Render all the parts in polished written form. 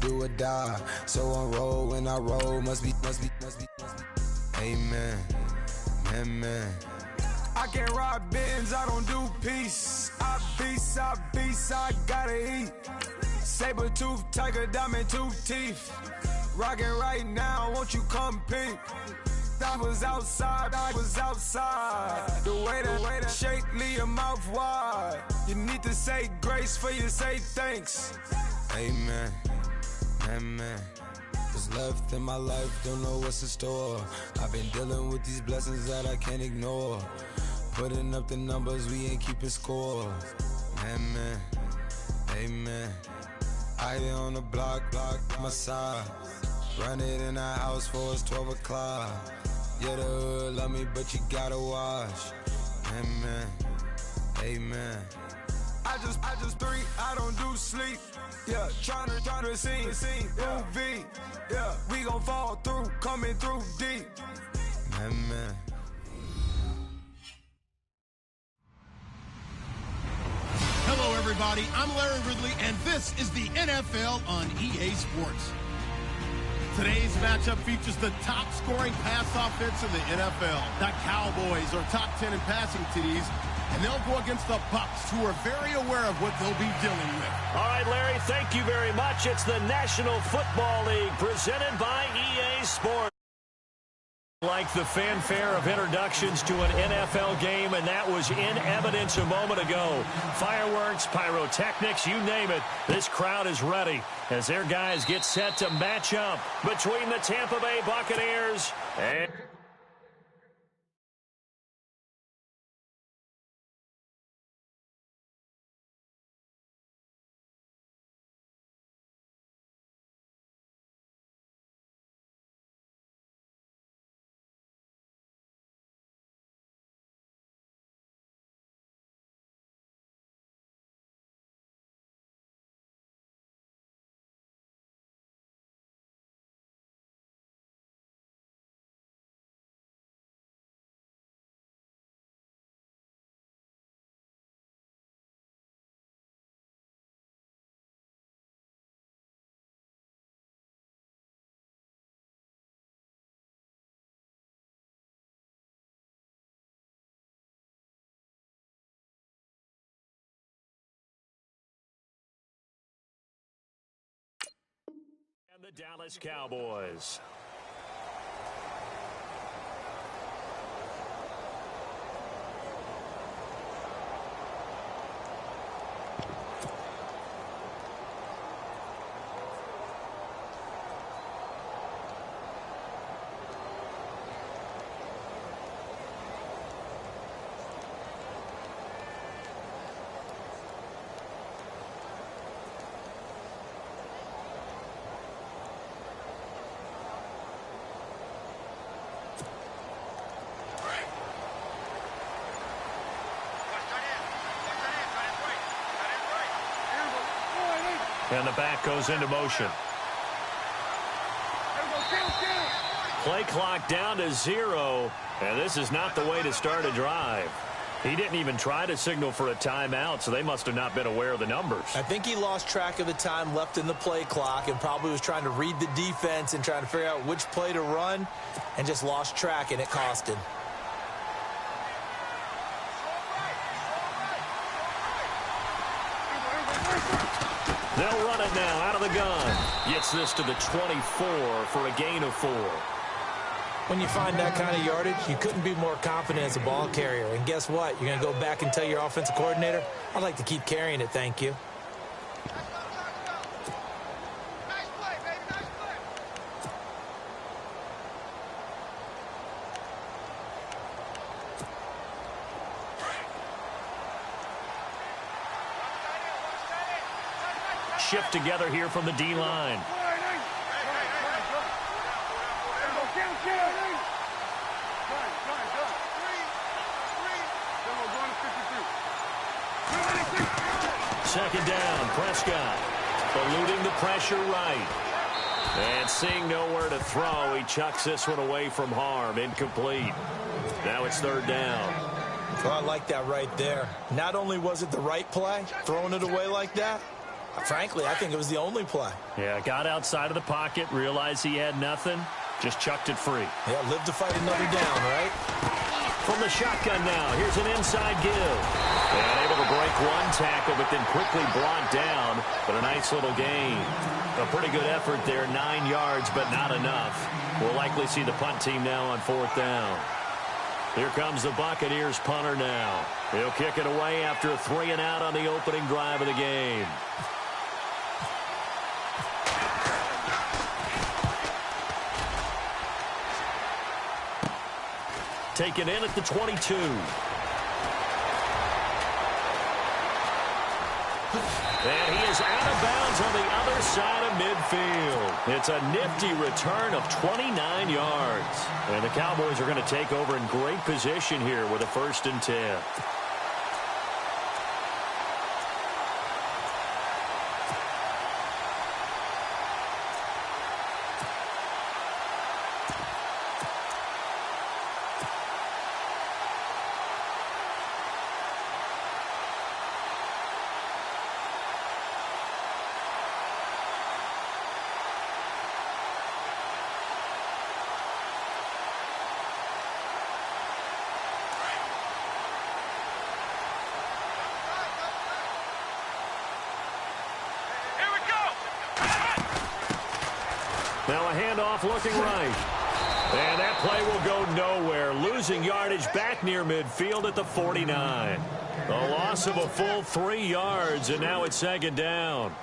do or die. So on roll when I roll, must be. Amen, amen. I can't ride Benz, I don't do peace. I beast, I gotta eat. Saber tooth, tiger, diamond tooth teeth. Rockin' right now, won't you come peep? I was outside. The way that shake, leave your mouth wide. You need to say grace for you say thanks. Amen, amen. What's left in my life, don't know what's in store. I've been dealing with these blessings that I can't ignore. Putting up the numbers, we ain't keeping score. Amen, amen. I be on the block, my side. Run it in the house for it's 12 o'clock. Yeah, the hood love me, but you gotta watch. Amen, amen. I just three, I don't do sleep. Yeah, tryna see, UV. Yeah, we gon' fall through, coming through deep. Amen. Hello, everybody. I'm Larry Ridley, and this is the NFL on EA Sports. Today's matchup features the top-scoring pass offense in the NFL. The Cowboys are top 10 in passing TDs, and they'll go against the Bucs, who are very aware of what they'll be dealing with. All right, Larry, thank you very much. It's the National Football League presented by EA Sports. Like the fanfare of introductions to an NFL game, and that was in evidence a moment ago. Fireworks, pyrotechnics, you name it. This crowd is ready as their guys get set to match up between the Tampa Bay Buccaneers and... the Dallas Cowboys. And the back goes into motion. Play clock down to 0, and this is not the way to start a drive. He didn't even try to signal for a timeout, so they must have not been aware of the numbers. I think he lost track of the time left in the play clock and probably was trying to read the defense and trying to figure out which play to run and just lost track, and it cost him. They'll run it now out of the gun. Gets this to the 24 for a gain of 4. When you find that kind of yardage, you couldn't be more confident as a ball carrier. And guess what? You're going to go back and tell your offensive coordinator, I'd like to keep carrying it, thank you. Shift together here from the D-line. Second down, Prescott eluding the pressure right. And seeing nowhere to throw, he chucks this one away from harm, incomplete. Now it's third down. Well, I like that right there. Not only was it the right play, throwing it away like that, Frankly, I think it was the only play. Yeah, got outside of the pocket, realized he had nothing, just chucked it free. Yeah, live to fight another down, right? From the shotgun now, here's an inside give. And able to break one tackle, but then quickly brought down. But a nice little gain. A pretty good effort there, 9 yards, but not enough. We'll likely see the punt team now on 4th down. Here comes the Buccaneers punter now. He'll kick it away after a 3-and-out on the opening drive of the game. Taken in at the 22. And he is out of bounds on the other side of midfield. It's a nifty return of 29 yards. And the Cowboys are going to take over in great position here with a 1st and 10. Now a handoff looking right. And that play will go nowhere. Losing yardage back near midfield at the 49. A loss of a full 3 yards, and now it's 2nd down.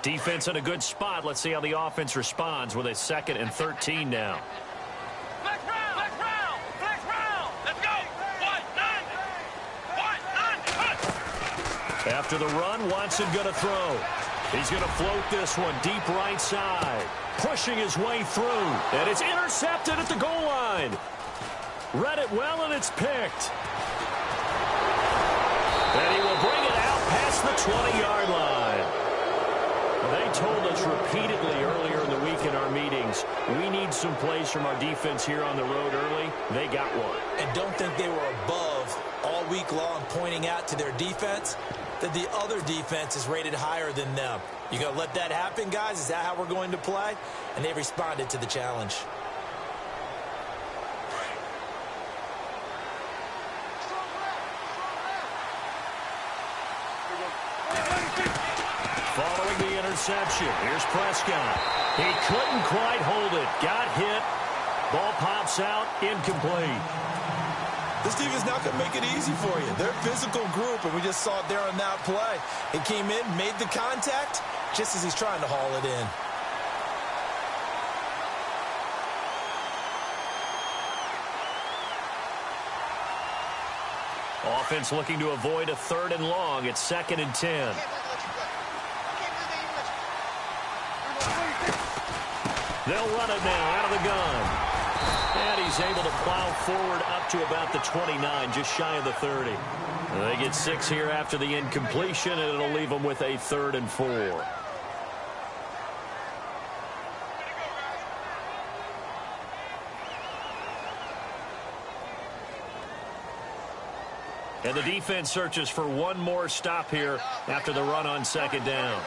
Defense in a good spot. Let's see how the offense responds with a 2nd and 13 now. Flex round. Let's go. 1-9. After the run, Watson going to throw. He's going to float this one deep right side. Pushing his way through. And it's intercepted at the goal line. Read it well, and it's picked. And he will bring it out past the 20-yard line. They told us repeatedly earlier in the week in our meetings, we need some plays from our defense here on the road early. They got one. And don't think they were above all week long pointing out to their defense that the other defense is rated higher than them. You going to let that happen, guys? Is that how we're going to play? And they responded to the challenge. Following the interception, here's Prescott. He couldn't quite hold it. Got hit. Ball pops out, incomplete. This defense not going to make it easy for you. They're a physical group, and we just saw it there on that play. He came in, made the contact, just as he's trying to haul it in. Offense looking to avoid a 3rd and long. It's 2nd and 10. They'll run it now out of the gun. And he's able to plow forward up to about the 29, just shy of the 30. They get 6 here after the incompletion, and it'll leave them with a 3rd and 4. And the defense searches for one more stop here after the run on 2nd down.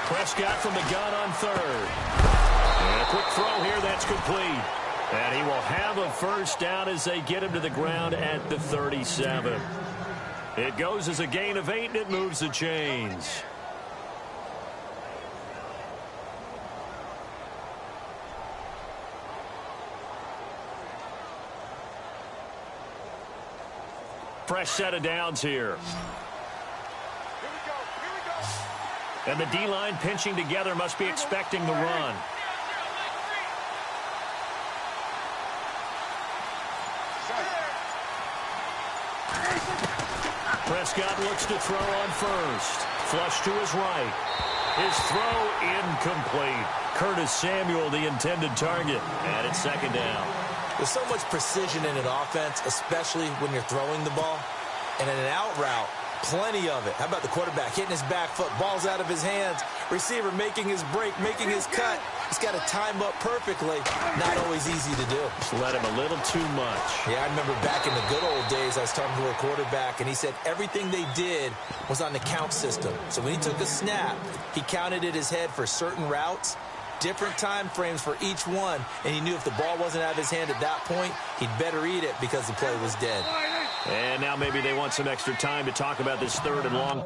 Prescott from the gun on 3rd. And a quick throw here, that's complete. And he will have a 1st down as they get him to the ground at the 37. It goes as a gain of 8, and it moves the chains. Fresh set of downs here. And the D-line pinching together, must be expecting the run. Prescott looks to throw on 1st. Flush to his right. His throw incomplete. Curtis Samuel, the intended target. And it's second down. There's so much precision in an offense, especially when you're throwing the ball. And in an out route, plenty of it. How about the quarterback hitting his back foot, ball's out of his hands, receiver making his break, making his cut. He's got to time up perfectly. Not always easy to do. Just let him a little too much. Yeah, I remember back in the good old days, I was talking to a quarterback, and he said everything they did was on the count system. So when he took a snap, he counted in his head for certain routes, different time frames for each one, and he knew if the ball wasn't out of his hand at that point, he'd better eat it because the play was dead. And now maybe they want some extra time to talk about this third and long.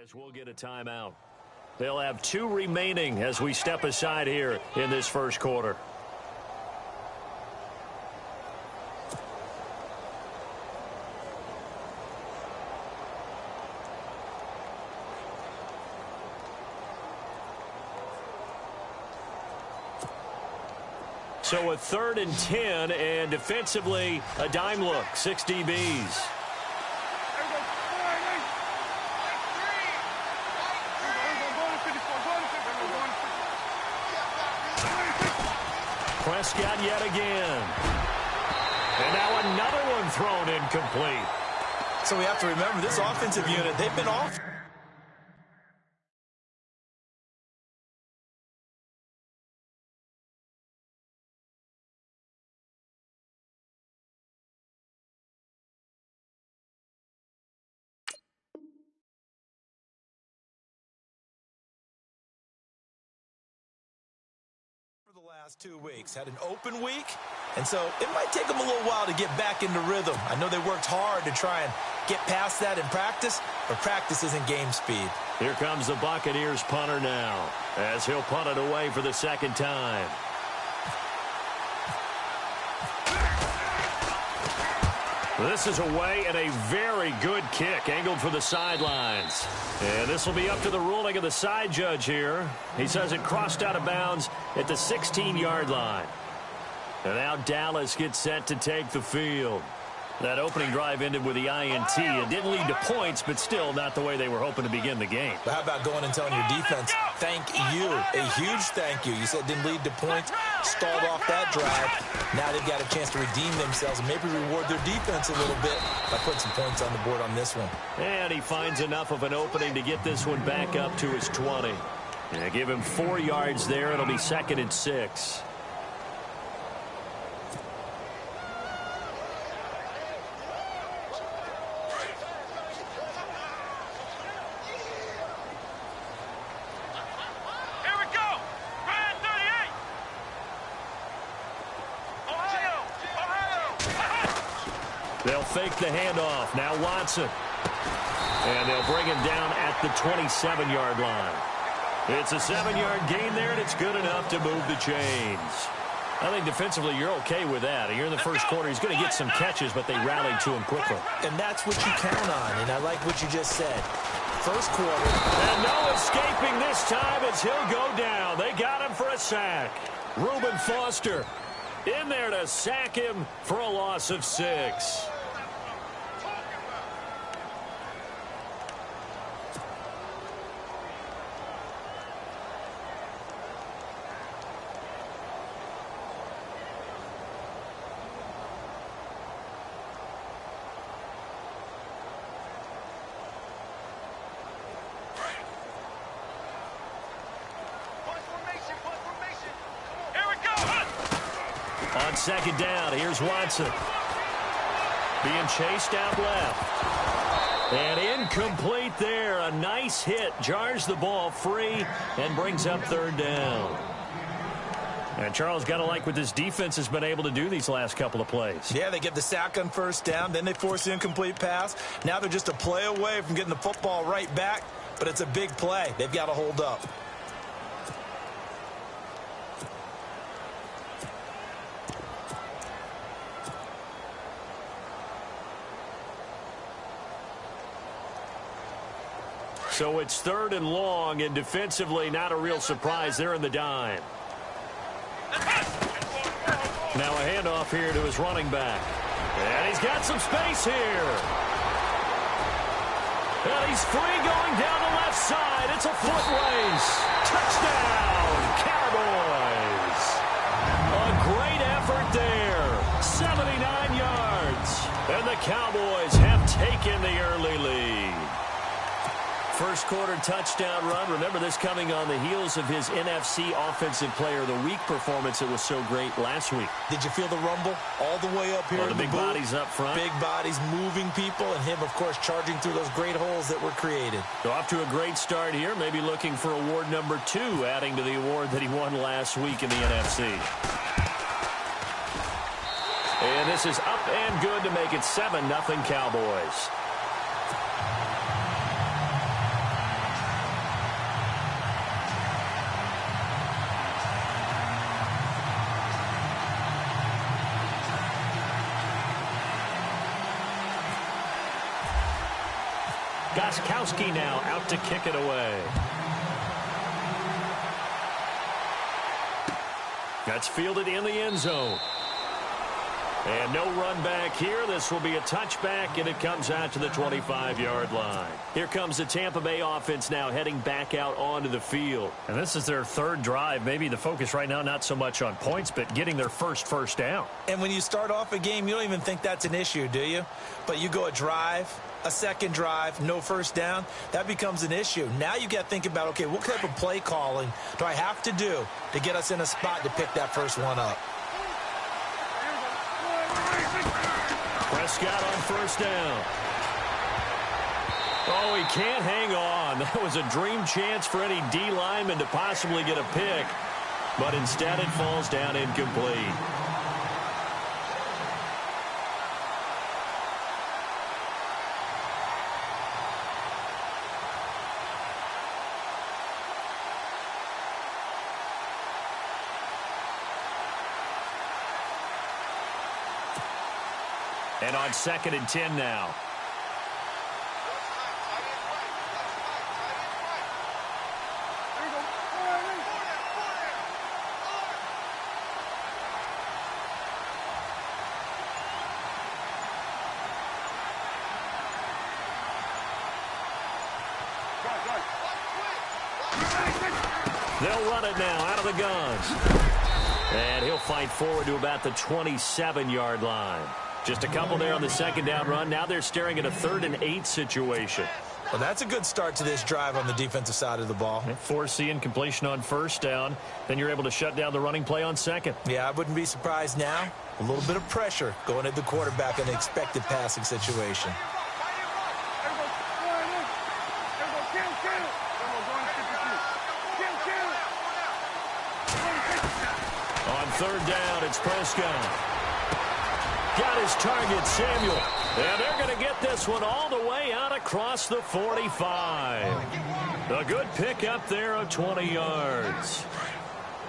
As we'll get a timeout. They'll have 2 remaining as we step aside here in this first quarter. So a 3rd and 10, and defensively a dime look, 6 DBs. Prescott yet again. And now another one thrown incomplete. So we have to remember this offensive unit, they've been off. The last 2 weeks had an open week, and so it might take them a little while to get back into rhythm. I know they worked hard to try and get past that in practice, but practice isn't game speed. Here comes the Buccaneers punter now, as he'll punt it away for the second time. This is away, and a very good kick angled for the sidelines. And this will be up to the ruling of the side judge here. He says it crossed out of bounds at the 16-yard line. And now Dallas gets set to take the field. That opening drive ended with the INT. It didn't lead to points, but still not the way they were hoping to begin the game. But how about going and telling your defense, thank you, a huge thank you. You said it didn't lead to points, stalled off that drive. Now they've got a chance to redeem themselves and maybe reward their defense a little bit by putting some points on the board on this one. And he finds enough of an opening to get this one back up to his 20. Yeah, give him 4 yards there. It'll be 2nd and 6. They'll fake the handoff. Now Watson. And they'll bring him down at the 27-yard line. It's a 7-yard gain there, and it's good enough to move the chains. I think defensively you're okay with that. You're in the first quarter. He's going to get some catches, but they rallied to him quickly. And that's what you count on, and I like what you just said. First quarter. And no escaping this time as he'll go down. They got him for a sack. Reuben Foster in there to sack him for a loss of 6. On second down, here's Watson. Being chased out left. And incomplete there. A nice hit. Jars the ball free and brings up third down. And Charles, got to like what this defense has been able to do these last couple of plays. Yeah, they get the sack on first down. Then they force the incomplete pass. Now they're just a play away from getting the football right back. But it's a big play. They've got to hold up. So it's third and long, and defensively not a real surprise. They're in the dime. Now a handoff here to his running back. And he's got some space here. And he's free going down the left side. It's a foot race. Touchdown, Cowboys. A great effort there. 79 yards. And the Cowboys have taken the early lead. First quarter touchdown run. Remember this coming on the heels of his NFC Offensive Player of the Week performance. It was so great last week. Did you feel the rumble all the way up here? The big bodies up front. Big bodies moving people, and him, of course, charging through those great holes that were created. So off to a great start here. Maybe looking for award number 2, adding to the award that he won last week in the NFC. And this is up and good to make it 7-0 Cowboys. Gostkowski now out to kick it away. That's fielded in the end zone. And no run back here. This will be a touchback, and it comes out to the 25-yard line. Here comes the Tampa Bay offense now heading back out onto the field. And this is their third drive. Maybe the focus right now not so much on points, but getting their first down. And when you start off a game, you don't even think that's an issue, do you? But you go a drive, a second drive, no first down, that becomes an issue. Now you got to think about, okay, what type of play calling do I have to do to get us in a spot to pick that first one up? Prescott on first down. Oh, he can't hang on. That was a dream chance for any D lineman to possibly get a pick, but instead it falls down incomplete. And on 2nd and 10 now. They'll run it now out of the guns. And he'll fight forward to about the 27-yard line. Just a couple there on the second down run. Now they're staring at a 3rd and 8 situation. Well, that's a good start to this drive on the defensive side of the ball. Forcing completion on first down. Then you're able to shut down the running play on second. Yeah, I wouldn't be surprised now. A little bit of pressure going at the quarterback in an expected passing situation. On 3rd down, it's Prescott. Got his target, Samuel. And they're going to get this one all the way out across the 45. A good pickup there of 20 yards.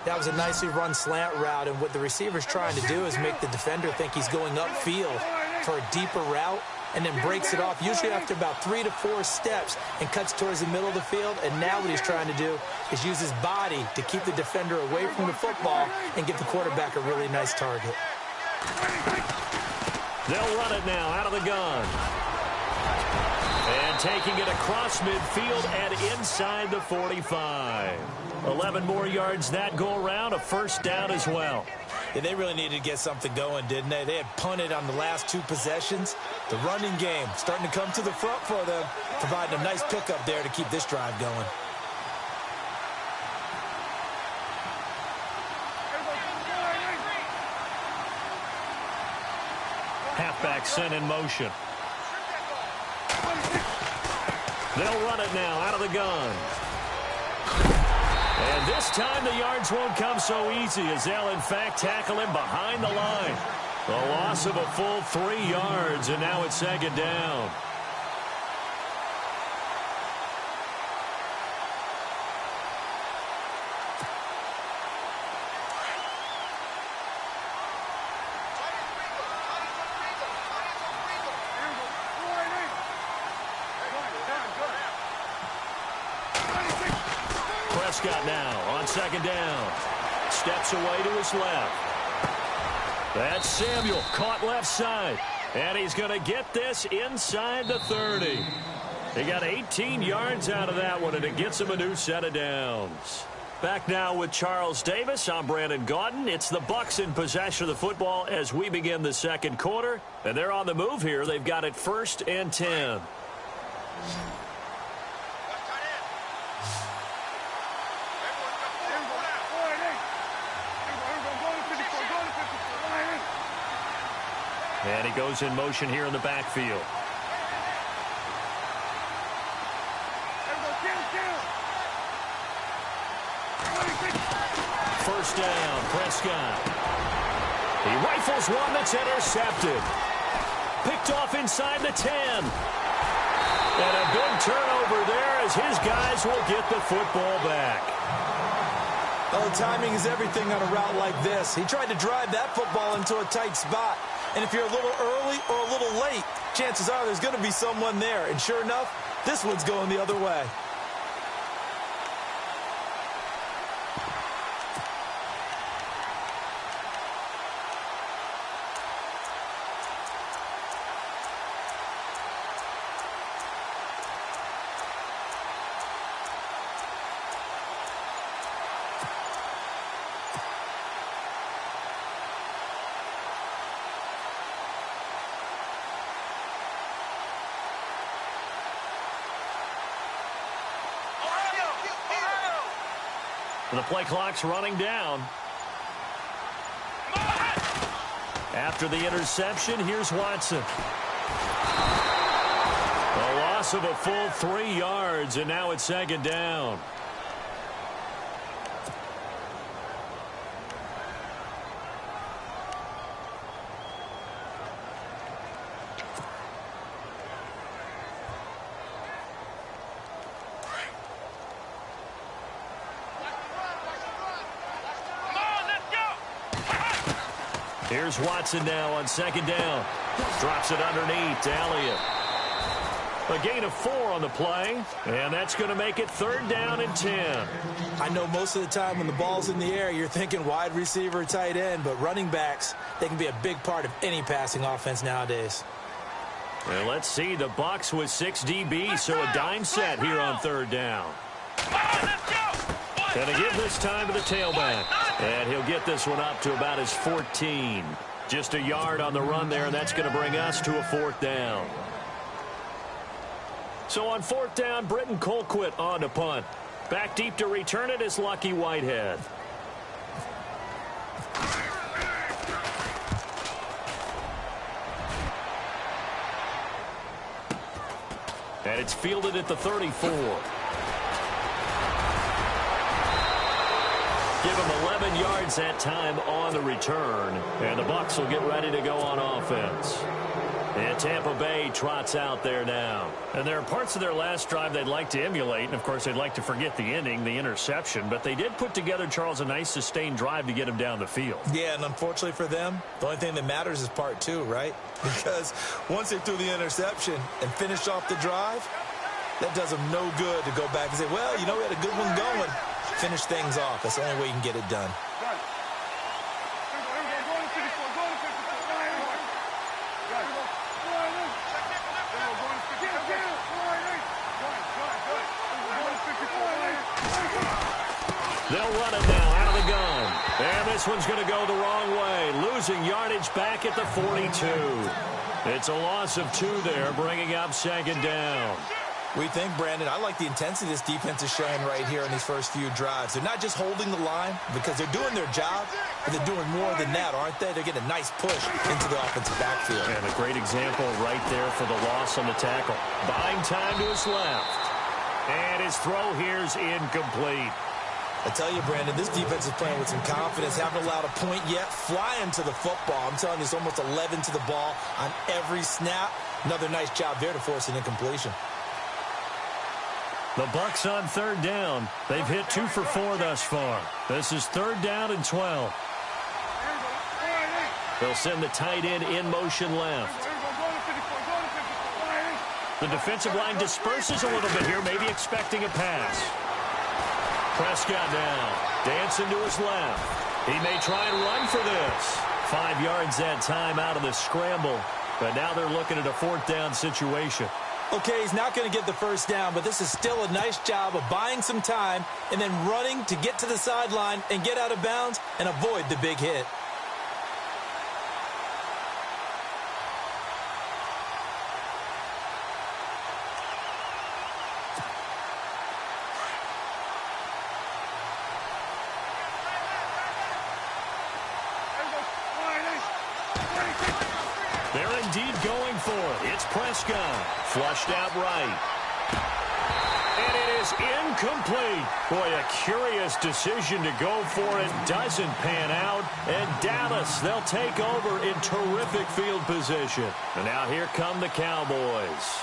That was a nicely run slant route, and what the receiver's trying to do is make the defender think he's going upfield for a deeper route, and then breaks it off, usually after about 3 to 4 steps, and cuts towards the middle of the field. And now what he's trying to do is use his body to keep the defender away from the football and give the quarterback a really nice target. They'll run it now out of the gun. And taking it across midfield and inside the 45. 11 more yards that go around, a first down as well. Yeah, they really needed to get something going, didn't they? They had punted on the last 2 possessions. The running game starting to come to the front for them, providing a nice pickup there to keep this drive going. Halfback sent in motion. They'll run it now out of the gun. And this time the yards won't come so easy as they'll, in fact, tackle him behind the line. A loss of a full 3 yards, and now it's 2nd down. Prescott now on 2nd down. Steps away to his left. That's Samuel, caught left side. And he's going to get this inside the 30. He got 18 yards out of that one, and it gets him a new set of downs. Back now with Charles Davis. I'm Brandon Gaudin. It's the Bucs in possession of the football as we begin the 2nd quarter. And they're on the move here. They've got it 1st and 10. And he goes in motion here in the backfield. First down, Prescott. He rifles one that's intercepted. Picked off inside the 10. And a big turnover there as his guys will get the football back. Oh, timing is everything on a route like this. He tried to drive that football into a tight spot. And if you're a little early or a little late, chances are there's going to be someone there. And sure enough, this one's going the other way. The play clock's running down. After the interception, here's Watson. A loss of a full 3 yards, and now it's 2nd down. Here's Watson now on 2nd down. Drops it underneath to Elliott. A gain of 4 on the play, and that's going to make it 3rd down and 10. I know most of the time when the ball's in the air, you're thinking wide receiver, tight end, but running backs, they can be a big part of any passing offense nowadays. And let's see, the Bucs with 6 DBs, so a dime set here on 3rd down. Going to give this time to the tailback. And he'll get this one up to about his 14. Just a yard on the run there, and that's going to bring us to a 4th down. So on 4th down, Britton Colquitt on to punt. Back deep to return it is Lucky Whitehead. And it's fielded at the 34. Give him 11 yards that time on the return. And the Bucs will get ready to go on offense. And Tampa Bay trots out there now. And there are parts of their last drive they'd like to emulate. And, of course, they'd like to forget the inning, the interception. But they did put together, Charles, a nice sustained drive to get him down the field. Yeah, and unfortunately for them, the only thing that matters is part 2, right? Because once they threw the interception and finished off the drive, that does them no good to go back and say, well, you know, we had a good one going. Finish things off. That's the only way you can get it done. They'll run it now out of the gun. And this one's going to go the wrong way. Losing yardage back at the 42. It's a loss of 2 there, bringing up 2nd down. What do you think, Brandon? I like the intensity this defense is showing right here in these first few drives. They're not just holding the line because they're doing their job, but they're doing more than that, aren't they? They're getting a nice push into the offensive backfield. And a great example right there for the loss on the tackle. Buying time to his left. And his throw here's incomplete. I tell you, Brandon, this defense is playing with some confidence. Haven't allowed a point yet. Flying to the football. I'm telling you, it's almost 11 to the ball on every snap. Another nice job there to force an incompletion. The Bucs on third down. They've hit 2 for 4 thus far. This is 3rd down and 12. They'll send the tight end in motion left. The defensive line disperses a little bit here, maybe expecting a pass. Prescott down. Dancing to his left. He may try and run for this. 5 yards that time out of the scramble. But now they're looking at a 4th down situation. Okay, he's not going to get the first down, but this is still a nice job of buying some time and then running to get to the sideline and get out of bounds and avoid the big hit. They're indeed going for it. It's Prescott. Flushed out right. And it is incomplete. Boy, a curious decision to go for it. Doesn't pan out. And Dallas, they'll take over in terrific field position. And now here come the Cowboys.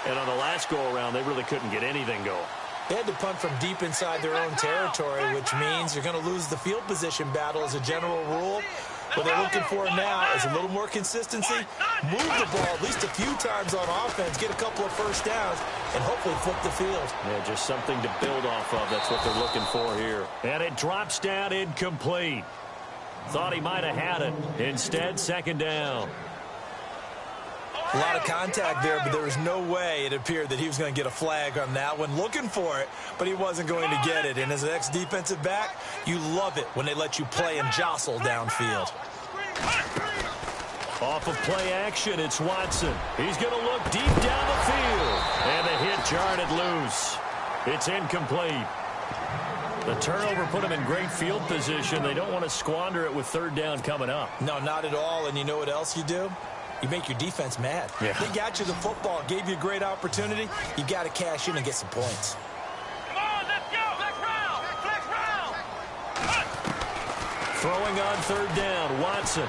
And on the last go-around, they really couldn't get anything going. They had to punt from deep inside their own territory, which means you're going to lose the field position battle as a general rule. What they're looking for now is a little more consistency, move the ball at least a few times on offense, get a couple of first downs, and hopefully flip the field. Yeah, just something to build off of. That's what they're looking for here. And it drops down incomplete. Thought he might have had it. Instead, 2nd down. A lot of contact there, but there was no way it appeared that he was going to get a flag on that one. Looking for it, but he wasn't going to get it. And as an ex-defensive back, you love it when they let you play and jostle downfield. Off of play action, it's Watson. He's going to look deep down the field. And the hit jarred it loose. It's incomplete. The turnover put him in great field position. They don't want to squander it with 3rd down coming up. No, not at all. And you know what else you do? You make your defense mad. Yeah. They got you the football, gave you a great opportunity. You got to cash in and get some points. Come on, let's go. Flex round. Flex round. Throwing on 3rd down, Watson.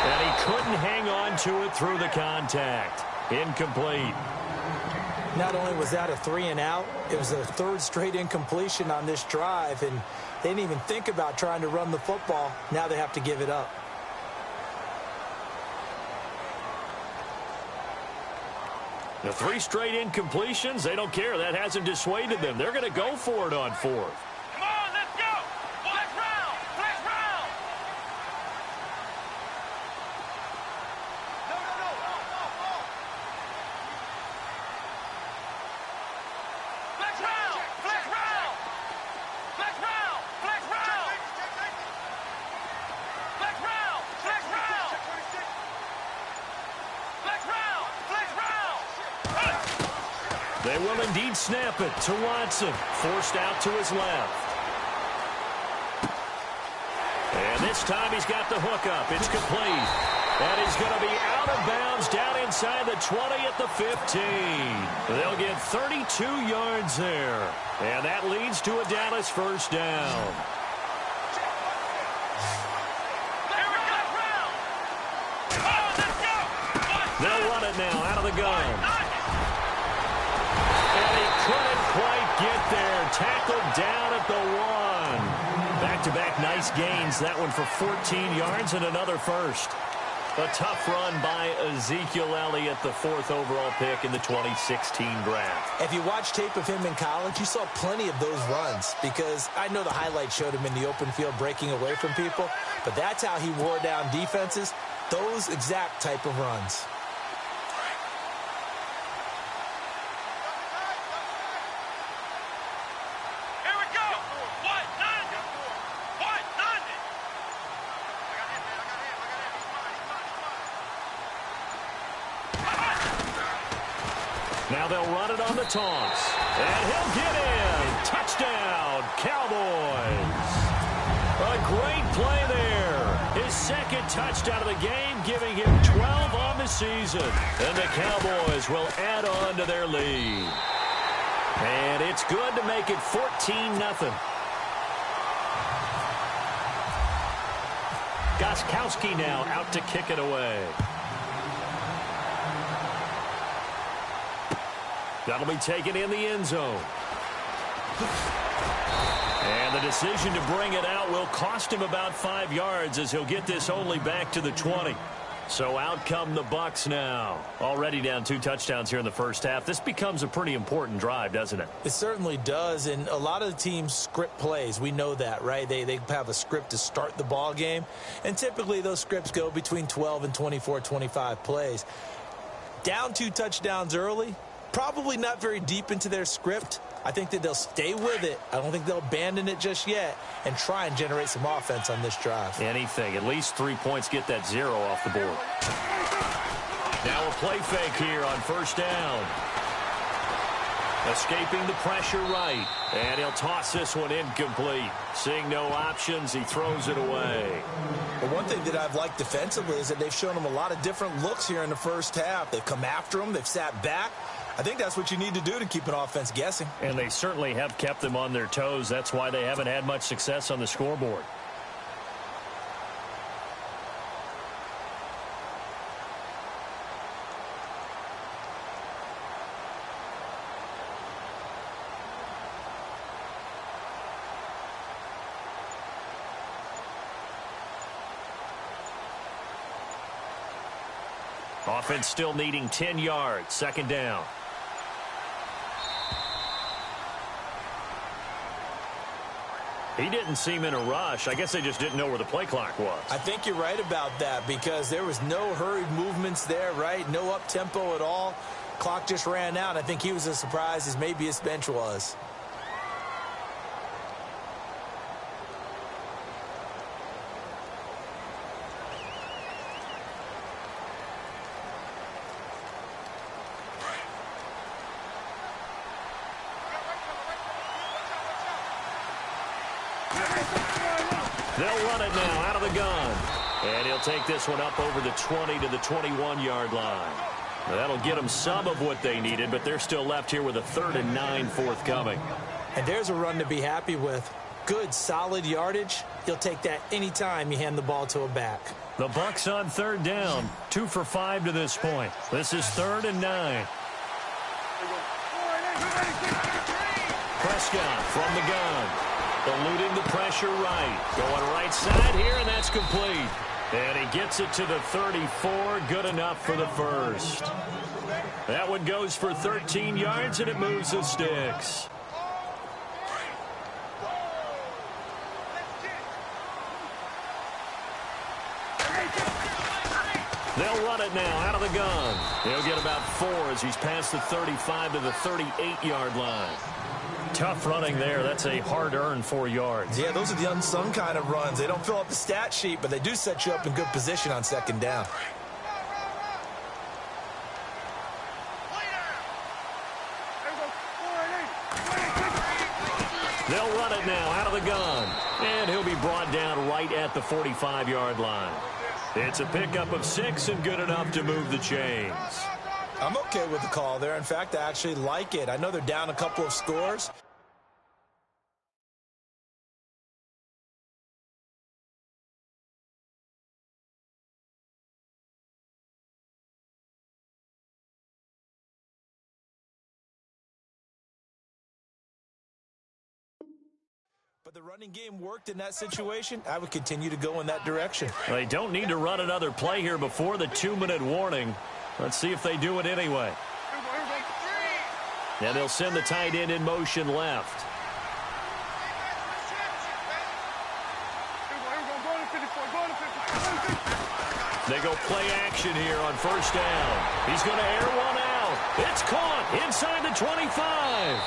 And he couldn't hang on to it through the contact. Incomplete. Not only was that a 3-and-out, it was a 3rd straight incompletion on this drive, and they didn't even think about trying to run the football. Now they have to give it up. The 3 straight incompletions, they don't care. That hasn't dissuaded them. They're going to go for it on 4th. Come on, let's go. Flex round. Flex round. Flex round. Flex round. Flex round. Flex round. Flex round. Flex round. Flex round. Flex round. They will indeed snap it to Watson. Forced out to his left. And this time he's got the hook up. It's complete. And he's going to be out of bounds down inside the 20 at the 15. They'll get 32 yards there. And that leads to a Dallas 1st down. They'll run it now out of the gun. And he couldn't quite get there. Tackled down at the 1. Back-to-back nice gains. That one for 14 yards and another 1st. A tough run by Ezekiel Elliott, the 4th overall pick in the 2016 draft. If you watch tape of him in college, you saw plenty of those runs because I know the highlights showed him in the open field breaking away from people, but that's how he wore down defenses, those exact type of runs. they'll run it on the toss. And he'll get in. Touchdown, Cowboys. A great play there. His second touchdown of the game, giving him 12 on the season. And the Cowboys will add on to their lead. And it's good to make it 14-0. Gostkowski now out to kick it away. That'll be taken in the end zone. And the decision to bring it out will cost him about 5 yards as he'll get this only back to the 20. So out come the Bucs now. Already down 2 touchdowns here in the first half. This becomes a pretty important drive, doesn't it? It certainly does, and a lot of the teams script plays. We know that, right? They have a script to start the ball game, and typically those scripts go between 12 and 24, 25 plays. Down 2 touchdowns early, probably not very deep into their script. I think that they'll stay with it. I don't think they'll abandon it just yet and try and generate some offense on this drive. Anything. At least 3 points, get that 0 off the board. Now a play fake here on first down. Escaping the pressure right. And he'll toss this one incomplete. Seeing no options, he throws it away. Well, one thing that I've liked defensively is that they've shown him a lot of different looks here in the first half. They've come after him. They've sat back. I think that's what you need to do to keep an offense guessing. And they certainly have kept them on their toes. That's why they haven't had much success on the scoreboard. Offense still needing 10 yards. Second down. He didn't seem in a rush. I guess they just didn't know where the play clock was. I think you're right about that because there was no hurried movements there, right? No up-tempo at all. Clock just ran out. I think he was as surprised as maybe his bench was. They'll run it now out of the gun. And he'll take this one up over the 20 to the 21-yard line. Now, that'll get them some of what they needed, but they're still left here with a 3rd and 9 forthcoming. And there's a run to be happy with. Good, solid yardage. You'll take that anytime you hand the ball to a back. The Bucs on 3rd down. 2 for 5 to this point. This is 3rd and 9. Prescott from the gun. Eluding the pressure right. Going right side here, and that's complete. And he gets it to the 34. Good enough for the first. That one goes for 13 yards, and it moves the sticks. They'll run it now out of the gun. He'll get about 4 as he's past the 35 to the 38-yard line. Tough running there. That's a hard-earned 4 yards. Yeah, those are the unsung kind of runs. They don't fill up the stat sheet, but they do set you up in good position on 2nd down. They'll run it now out of the gun. And he'll be brought down right at the 45-yard line. It's a pickup of 6 and good enough to move the chains. I'm okay with the call there. In fact, I actually like it. I know they're down a couple of scores. But the running game worked in that situation. I would continue to go in that direction. They don't need to run another play here before the 2-minute warning. Let's see if they do it anyway. And they'll send the tight end in motion left. They go play action here on first down. He's going to air one out. It's caught inside the 25.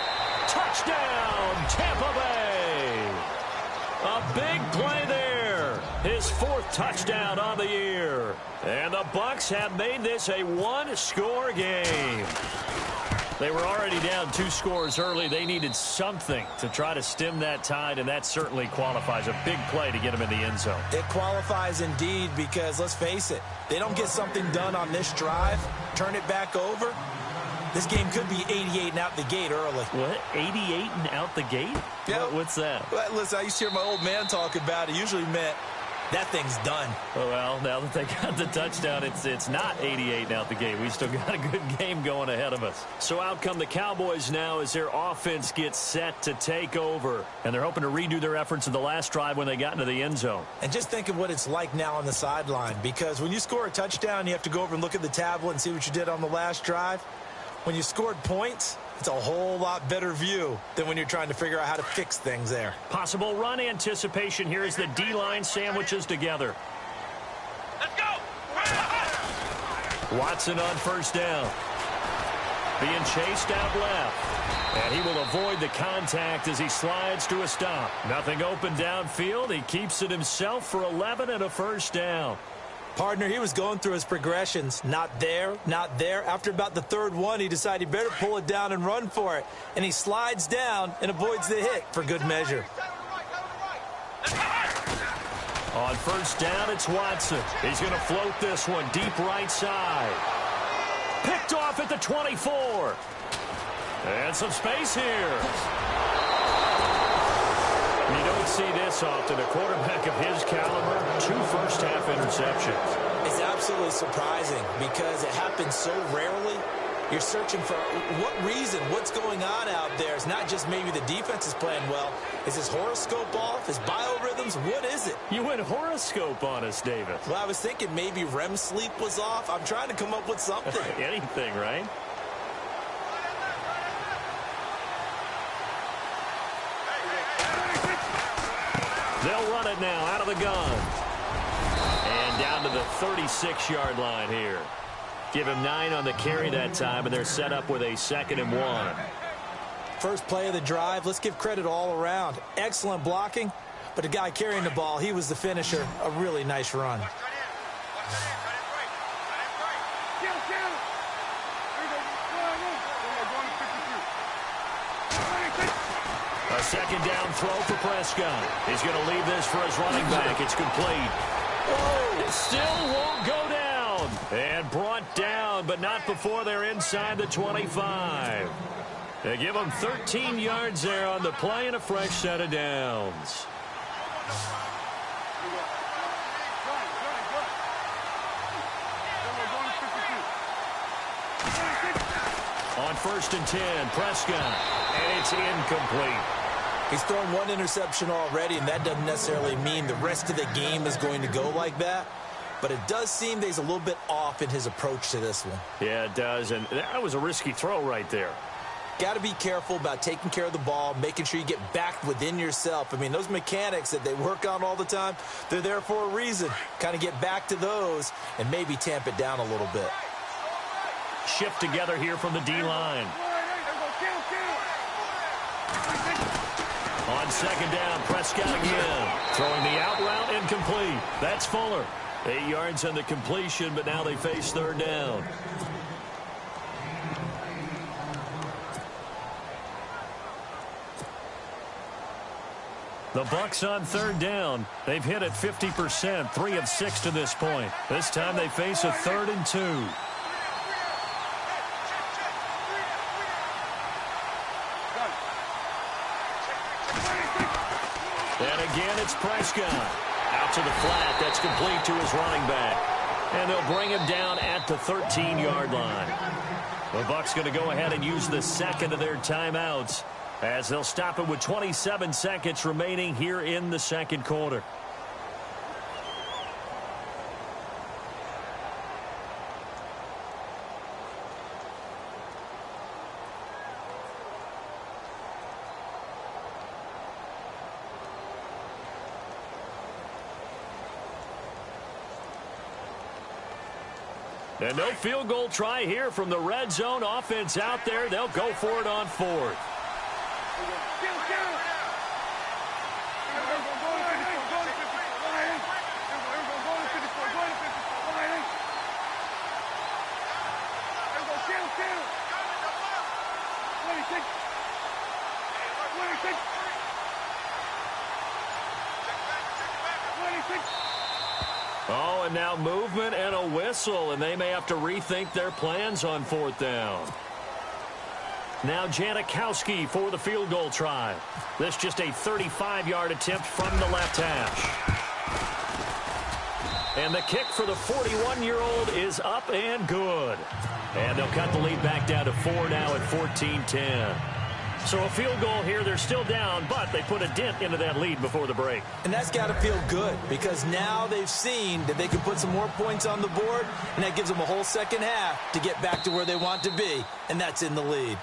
Touchdown, Tampa Bay. A big play there. His 4th touchdown on the year. And the Bucs have made this a 1-score game. They were already down 2 scores early. They needed something to try to stem that tide, and that certainly qualifies. A big play to get them in the end zone. It qualifies indeed because, let's face it, they don't get something done on this drive, turn it back over, this game could be 88 and out the gate early. What? 88 and out the gate? Yeah. What's that? Well, listen, I used to hear my old man talk about it. Usually meant that thing's done. Oh, well, now that they got the touchdown, it's not 88 and out the gate. We still got a good game going ahead of us. So out come the Cowboys now as their offense gets set to take over. And they're hoping to redo their efforts in the last drive when they got into the end zone. And just think of what it's like now on the sideline, because when you score a touchdown, you have to go over and look at the tablet and see what you did on the last drive. When you scored points, it's a whole lot better view than when you're trying to figure out how to fix things there. Possible run anticipation here as the D-line sandwiches together. Let's go. Watson on first down. Being chased out left. And he will avoid the contact as he slides to a stop. Nothing open downfield. He keeps it himself for 11 and a first down. Partner, he was going through his progressions. Not there, not there. After about the third one, he decided he better pull it down and run for it. And he slides down and avoids the hit for good measure. On first down, it's Watson. He's going to float this one deep right side. Picked off at the 24. And some space here. You don't see this often. A quarterback of his caliber, 2 first-half interceptions. It's absolutely surprising because it happens so rarely. You're searching for what reason, what's going on out there. It's not just maybe the defense is playing well. Is his horoscope off? His biorhythms? What is it? You went horoscope on us, David. Well, I was thinking maybe REM sleep was off. I'm trying to come up with something. Anything, right? They'll run it now out of the gun. And down to the 36-yard line here. Give him 9 on the carry that time, and they're set up with a 2nd and 1. First play of the drive, let's give credit all around. Excellent blocking, but the guy carrying the ball, he was the finisher. A really nice run. A 2nd down throw for Prescott. He's going to leave this for his running back. It's complete. Oh, it still won't go down. And brought down, but not before they're inside the 25. They give him 13 yards there on the play and a fresh set of downs. On 1st and 10, Prescott, and it's incomplete. He's thrown 1 interception already, and that doesn't necessarily mean the rest of the game is going to go like that. But it does seem that he's a little bit off in his approach to this one. Yeah, it does, and that was a risky throw right there. Got to be careful about taking care of the ball, making sure you get back within yourself. I mean, those mechanics that they work on all the time, they're there for a reason. Kind of get back to those and maybe tamp it down a little bit. Shift together here from the D-line. On 2nd down, Prescott again. Throwing the out route incomplete. That's Fuller. 8 yards on the completion, but now they face 3rd down. The Bucs on 3rd down. They've hit it 50%, 3 of 6 to this point. This time they face a 3rd and 2. And again, it's Prescott. Out to the flat. That's complete to his running back. And they'll bring him down at the 13-yard line. The Bucs going to go ahead and use the 2nd of their timeouts as they'll stop it with 27 seconds remaining here in the 2nd quarter. And no field goal try here from the red zone offense out there. They'll go for it on 4th. and now movement and a whistle, and they may have to rethink their plans on fourth down. Now Janikowski for the field goal try. This just a 35-yard attempt from the left hash. And the kick for the 41-year-old is up and good. And they'll cut the lead back down to 4 now at 14-10. So a field goal here, they're still down, but they put a dent into that lead before the break. And that's got to feel good because now they've seen that they can put some more points on the board, and that gives them a whole second half to get back to where they want to be, and that's in the lead.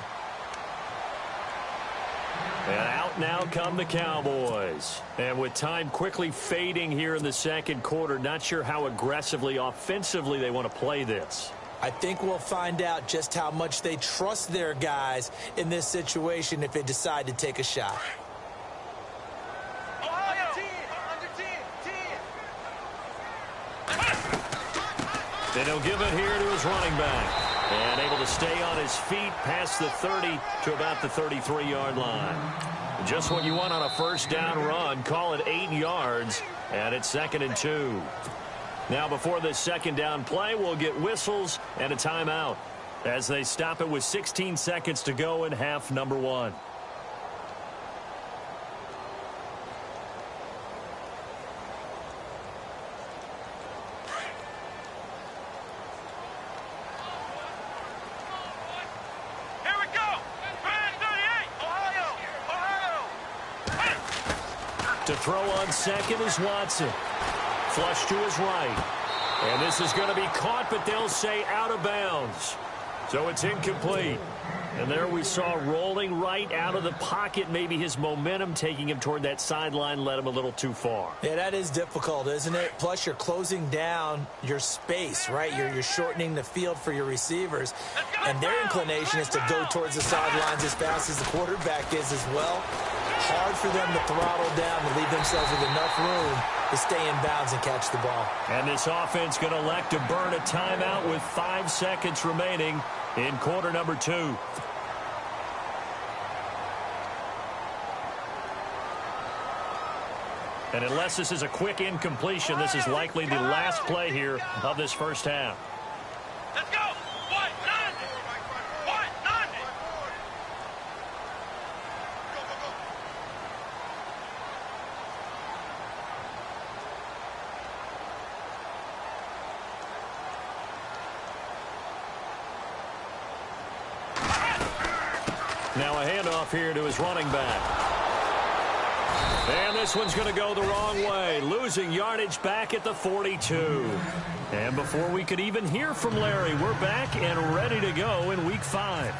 And out now come the Cowboys. And with time quickly fading here in the second quarter, not sure how aggressively, offensively they want to play this. I think we'll find out just how much they trust their guys in this situation if they decide to take a shot. Then he'll give it here to his running back. And able to stay on his feet past the 30 to about the 33-yard line. Just what you want on a first down run. Call it 8 yards. And it's 2nd and 2. Now before this second down play, we'll get whistles and a timeout as they stop it with 16 seconds to go in half number 1. Here we go. 38. Ohio. To throw on second is Watson. Flush to his right. And this is going to be caught, but they'll say out of bounds. So it's incomplete. And there we saw rolling right out of the pocket. Maybe his momentum taking him toward that sideline led him a little too far. Yeah, that is difficult, isn't it? Plus, you're closing down your space, right? You're shortening the field for your receivers. And their inclination is to go towards the sidelines as fast as the quarterback is as well. Hard for them to throttle down and leave themselves with enough room to stay in bounds and catch the ball. And this offense going to elect to burn a timeout with 5 seconds remaining in quarter number 2. And unless this is a quick incompletion, this is likely the last play here of this first half. Let's go. What? None. What? None. Now a handoff here to his running back. And this one's going to go the wrong way, losing yardage back at the 42. And before we could even hear from Larry, we're back and ready to go in Week 5.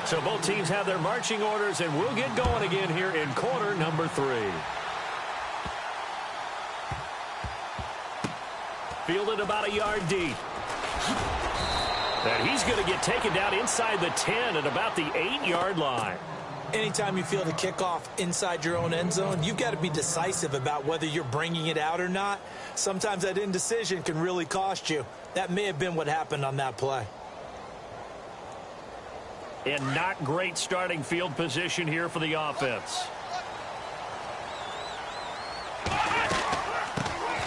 So both teams have their marching orders, and we'll get going again here in quarter number 3. Fielded about a yard deep. And he's going to get taken down inside the 10 at about the 8-yard line. Anytime you feel the kickoff inside your own end zone, you've got to be decisive about whether you're bringing it out or not. Sometimes that indecision can really cost you. That may have been what happened on that play. And not great starting field position here for the offense.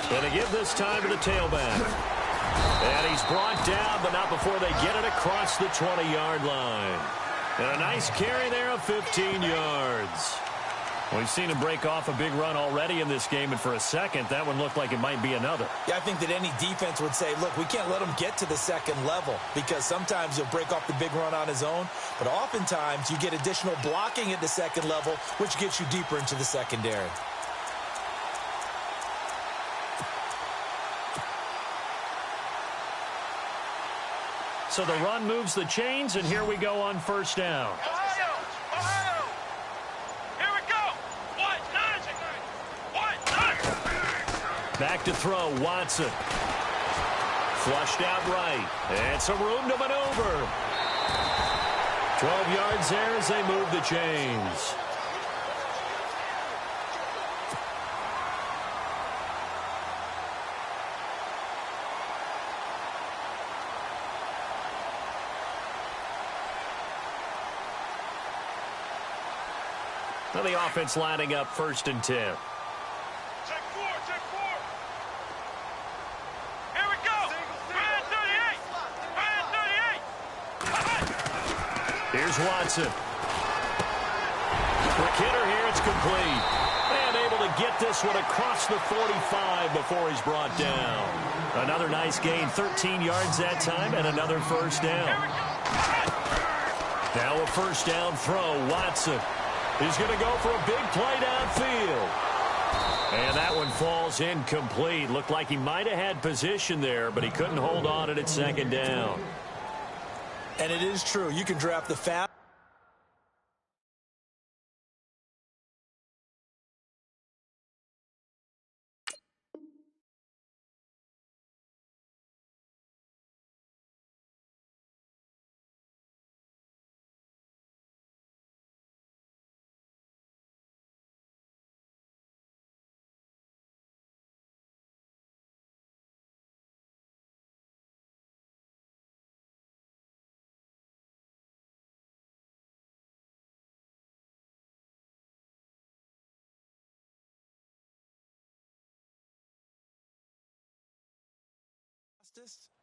And to give this time to the tailback. And he's brought down, but not before they get it across the 20-yard line. And a nice carry there of 15 yards. We've seen him break off a big run already in this game, and for a second, that one looked like it might be another. Yeah, I think that any defense would say, look, we can't let him get to the second level because sometimes he'll break off the big run on his own, but oftentimes you get additional blocking at the second level, which gets you deeper into the secondary. So the run moves the chains, and here we go on first down. Ohio. Here we go. What? None. Back to throw, Watson. Flushed out right. And some room to maneuver. 12 yards there as they move the chains. Now the offense lining up 1st and 10. Check 4. Here's Watson. Quick hitter here. It's complete. And able to get this one across the 45 before he's brought down. Another nice gain. 13 yards that time and another first down. Now a first down throw. Watson. He's going to go for a big play downfield. And that one falls incomplete. Looked like he might have had position there, but he couldn't hold on at its second down. And it is true. You can draft the fast.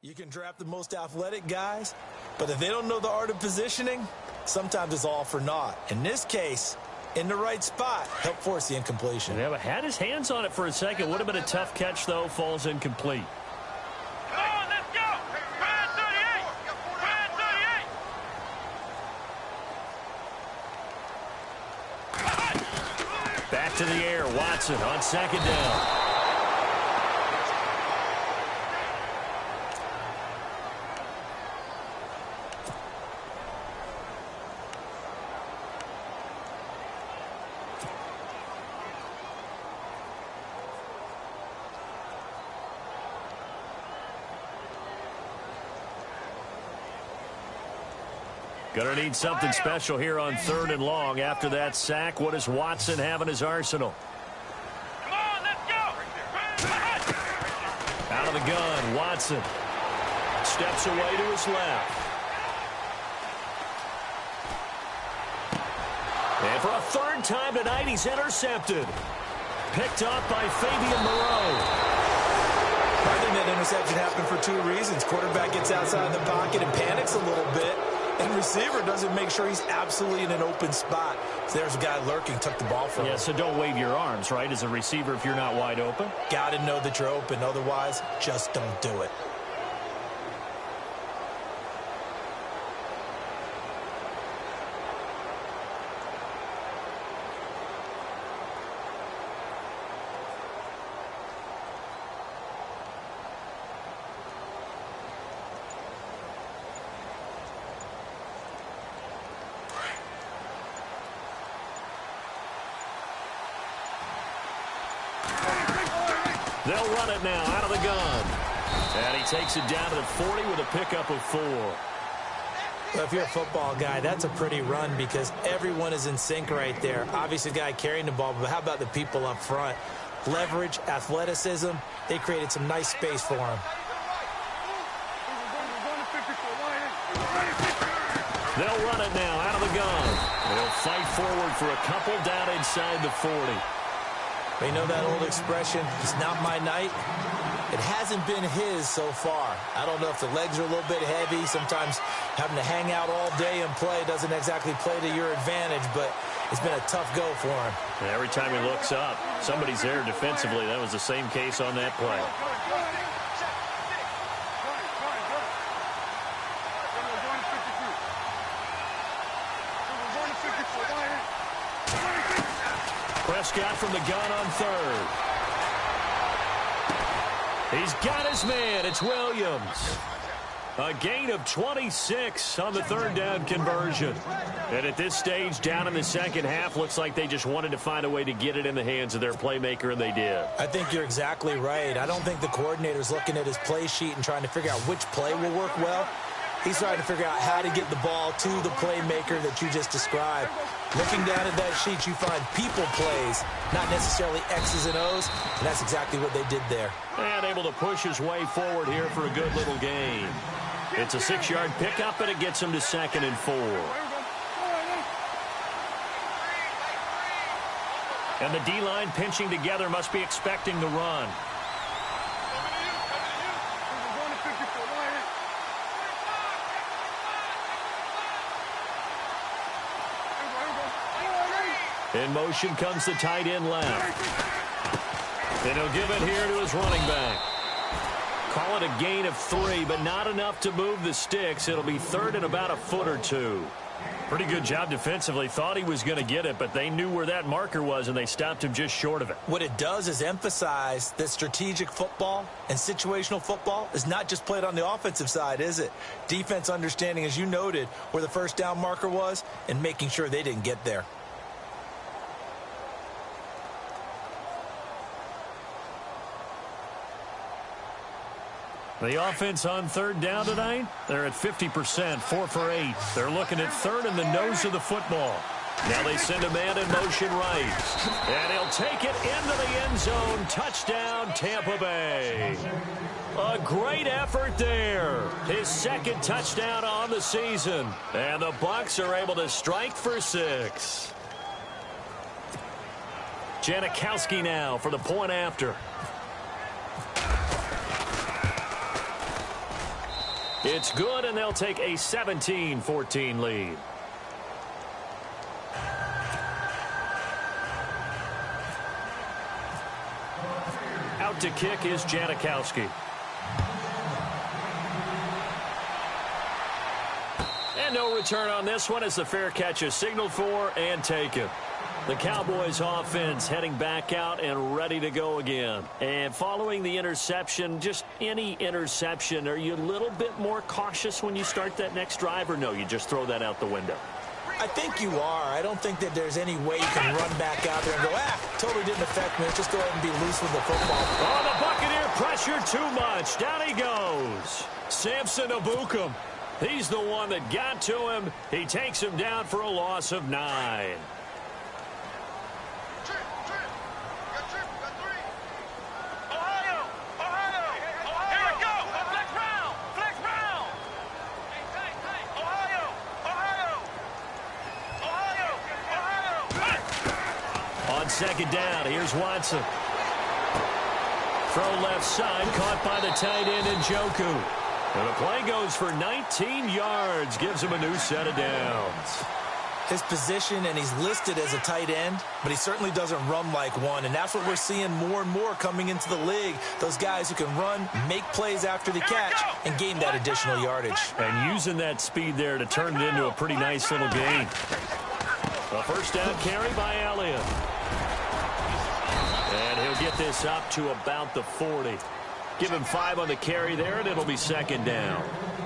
You can draft the most athletic guys, but if they don't know the art of positioning, sometimes it's all for naught. In this case, in the right spot, help force the incompletion. Yeah, but had his hands on it for a second. Would have been a tough catch, though. Falls incomplete. Come on, let's go. Ryan 38. Ryan 38. Back to the air. Watson on second down. Going to need something special here on 3rd and long. After that sack, what does Watson have in his arsenal? Come on, let's go. Out of the gun, Watson steps away to his left. And for a third time tonight, he's intercepted. Picked up by Fabian Moreau. I think that interception happened for 2 reasons. Quarterback gets outside the pocket and panics a little bit. And receiver doesn't make sure he's absolutely in an open spot. So there's a guy lurking, took the ball from him. Yeah, so don't wave your arms, right, as a receiver if you're not wide open. Got to know that you're open. Otherwise, just don't do it. They'll run it now out of the gun. And he takes it down to the 40 with a pickup of 4. Well, if you're a football guy, that's a pretty run because everyone is in sync right there. Obviously, the guy carrying the ball, but how about the people up front? Leverage, athleticism, they created some nice space for him. They'll run it now out of the gun. They'll fight forward for a couple down inside the 40. You know that old expression, it's not my night? It hasn't been his so far. I don't know if the legs are a little bit heavy. Sometimes having to hang out all day and play doesn't exactly play to your advantage, but it's been a tough go for him. And every time he looks up, somebody's there defensively. That was the same case on that play. Prescott from the gun on 3rd. He's got his man. It's Williams. A gain of 26 on the 3rd down conversion. And at this stage, down in the second half, looks like they just wanted to find a way to get it in the hands of their playmaker, and they did. I think you're exactly right. I don't think the coordinator's looking at his play sheet and trying to figure out which play will work well. He's trying to figure out how to get the ball to the playmaker that you just described. Looking down at that sheet, you find people plays, not necessarily X's and O's, and that's exactly what they did there. And able to push his way forward here for a good little gain. It's a 6-yard pickup, and it gets him to 2nd and 4. And the D-line pinching together must be expecting the run. In motion comes the tight end left. And he'll give it here to his running back. Call it a gain of 3, but not enough to move the sticks. It'll be third and about a foot or two. Pretty good job defensively. Thought he was going to get it, but they knew where that marker was, and they stopped him just short of it. What it does is emphasize that strategic football and situational football is not just played on the offensive side, is it? Defense understanding, as you noted, where the first down marker was and making sure they didn't get there. The offense on third down tonight, they're at 50%, 4 for 8. They're looking at third in the nose of the football. Now they send a man in motion right. And he'll take it into the end zone. Touchdown, Tampa Bay. A great effort there. His second touchdown on the season. And the Bucs are able to strike for 6. Janikowski now for the point after. It's good, and they'll take a 17-14 lead. Out to kick is Janikowski. And no return on this one as the fair catch is signaled for and taken. The Cowboys offense heading back out and ready to go again. And following the interception, just any interception, are you a little bit more cautious when you start that next drive, or no, you just throw that out the window? I think you are. I don't think that there's any way you can run back out there and go, totally didn't affect me. Just go ahead and be loose with the football. Oh, the Buccaneer pressure too much. Down he goes. Samson Abukum. He's the one that got to him. He takes him down for a loss of 9. Second down, here's Watson. Throw left side, caught by the tight end Njoku. And the play goes for 19 yards, gives him a new set of downs. His position, and he's listed as a tight end, but he certainly doesn't run like one, and that's what we're seeing more and more coming into the league. Those guys who can run, make plays after the catch, and gain that additional yardage. And using that speed there to turn it into a pretty nice little gain. A first down carry by Elliott. And he'll get this up to about the 40. Give him 5 on the carry there, and it'll be second down.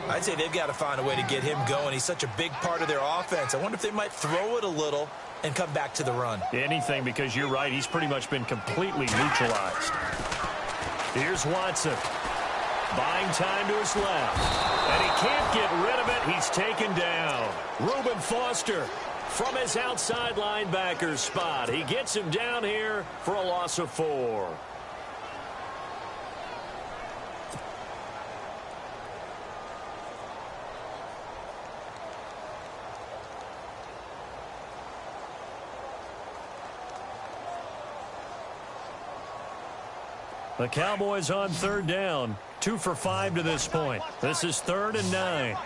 I'd say they've got to find a way to get him going. He's such a big part of their offense. I wonder if they might throw it a little and come back to the run. Anything, because you're right. He's pretty much been completely neutralized. Here's Watson. Buying time to his left. And he can't get rid of it. He's taken down. Reuben Foster from his outside linebacker spot. He gets him down here for a loss of 4. The Cowboys on third down. 2 for 5 to this point. This is 3rd and 9.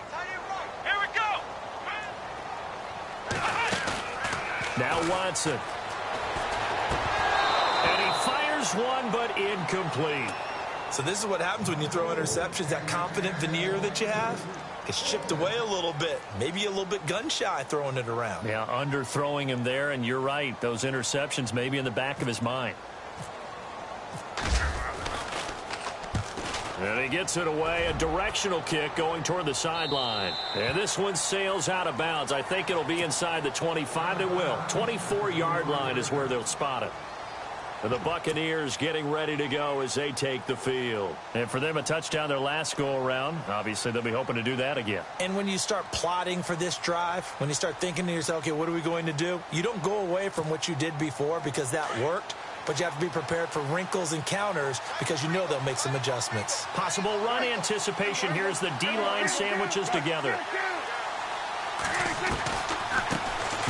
Now Watson. And he fires one, but incomplete. So this is what happens when you throw interceptions. That confident veneer that you have gets chipped away a little bit. Maybe a little bit gun-shy throwing it around. Yeah, underthrowing him there, and you're right. Those interceptions may be in the back of his mind. And he gets it away, a directional kick going toward the sideline. And this one sails out of bounds. I think it'll be inside the 25. It will. 24-yard line is where they'll spot it. And the Buccaneers getting ready to go as they take the field. And for them, a touchdown their last go-around. Obviously, they'll be hoping to do that again. And when you start plotting for this drive, when you start thinking to yourself, okay, what are we going to do? You don't go away from what you did before because that worked. But you have to be prepared for wrinkles and counters because you know they'll make some adjustments. Possible run anticipation here as the D-line sandwiches together.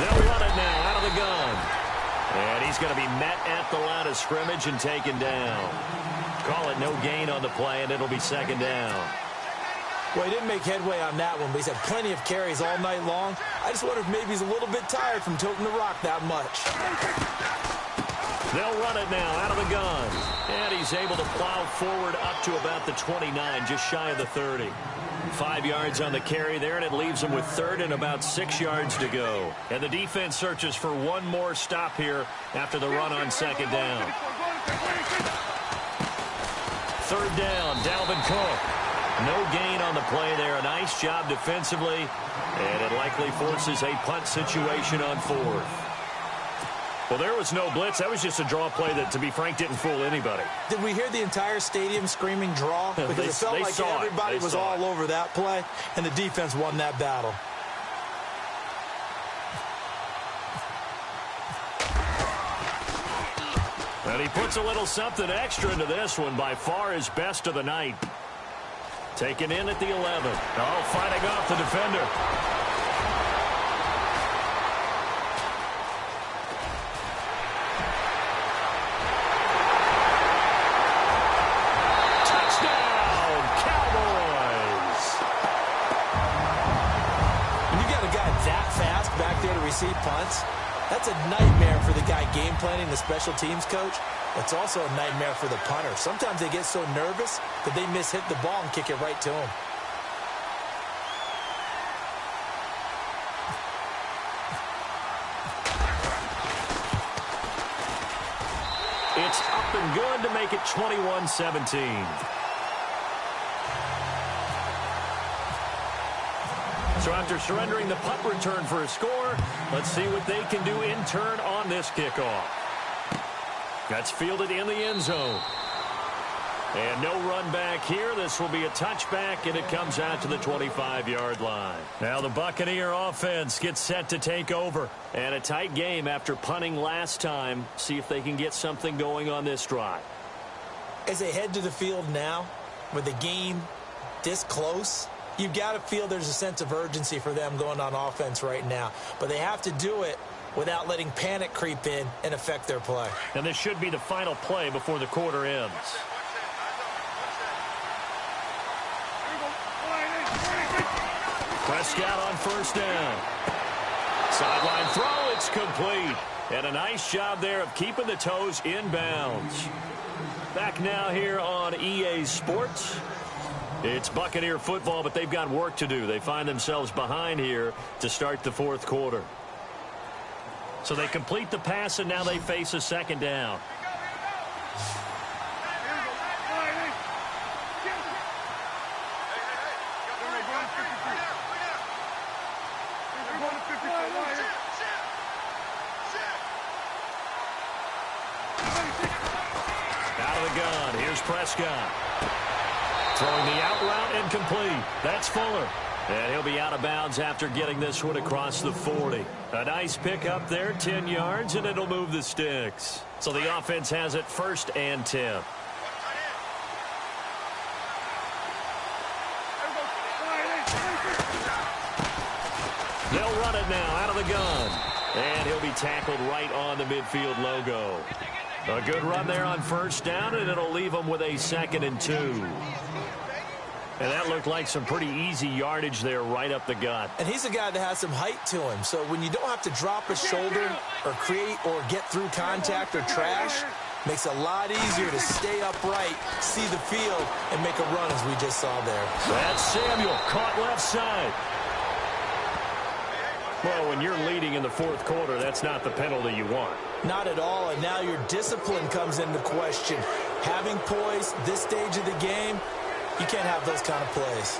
They'll run it now out of the gun. And he's going to be met at the line of scrimmage and taken down. Call it no gain on the play, and it'll be second down. Well, he didn't make headway on that one, but he's had plenty of carries all night long. I just wonder if maybe he's a little bit tired from toting the rock that much. They'll run it now out of the gun. And he's able to plow forward up to about the 29, just shy of the 30. 5 yards on the carry there, and it leaves him with third and about 6 yards to go. And the defense searches for one more stop here after the run on second down. Third down, Dalvin Cook. No gain on the play there. A nice job defensively, and it likely forces a punt situation on fourth. Well, there was no blitz. That was just a draw play that, to be frank, didn't fool anybody. Did we hear the entire stadium screaming draw? Because it felt like everybody was all over that play, and the defense won that battle. And he puts a little something extra into this one, by far his best of the night. Taken in at the 11. Oh, fighting off the defender. Touchdown, Cowboys! When you got a guy that fast back there to receive punts, that's a nightmare for the guy game planning, the special teams coach. It's also a nightmare for the punter. Sometimes they get so nervous that they mishit the ball and kick it right to him. It's up and good to make it 21-17. So after surrendering the punt return for a score, let's see what they can do in turn on this kickoff. That's fielded in the end zone. And no run back here. This will be a touchback, and it comes out to the 25-yard line. Now the Buccaneer offense gets set to take over. And a tight game after punting last time. See if they can get something going on this drive. As they head to the field now, with the game this close, you've got to feel there's a sense of urgency for them going on offense right now. But they have to do it without letting panic creep in and affect their play. And this should be the final play before the quarter ends. Prescott on first down. Sideline throw, it's complete. And a nice job there of keeping the toes in bounds. Back now here on EA Sports. It's Buccaneer football, but they've got work to do. They find themselves behind here to start the fourth quarter. So they complete the pass, and now they face a second down. Out of the gun, here's Prescott. Throwing the out route incomplete. That's Fuller. And he'll be out of bounds after getting this one across the 40. A nice pick up there, 10 yards, and it'll move the sticks. So the offense has it first and 10. They'll run it now out of the gun. And he'll be tackled right on the midfield logo. A good run there on first down, and it'll leave them with a 2nd and 2. And that looked like some pretty easy yardage there right up the gut. And he's a guy that has some height to him. So when you don't have to drop a shoulder or create or get through contact or trash, makes it a lot easier to stay upright, see the field, and make a run as we just saw there. That's Samuel, caught left side. Well, when you're leading in the fourth quarter, that's not the penalty you want. Not at all, and now your discipline comes into question. Having poise this stage of the game, you can't have those kind of plays.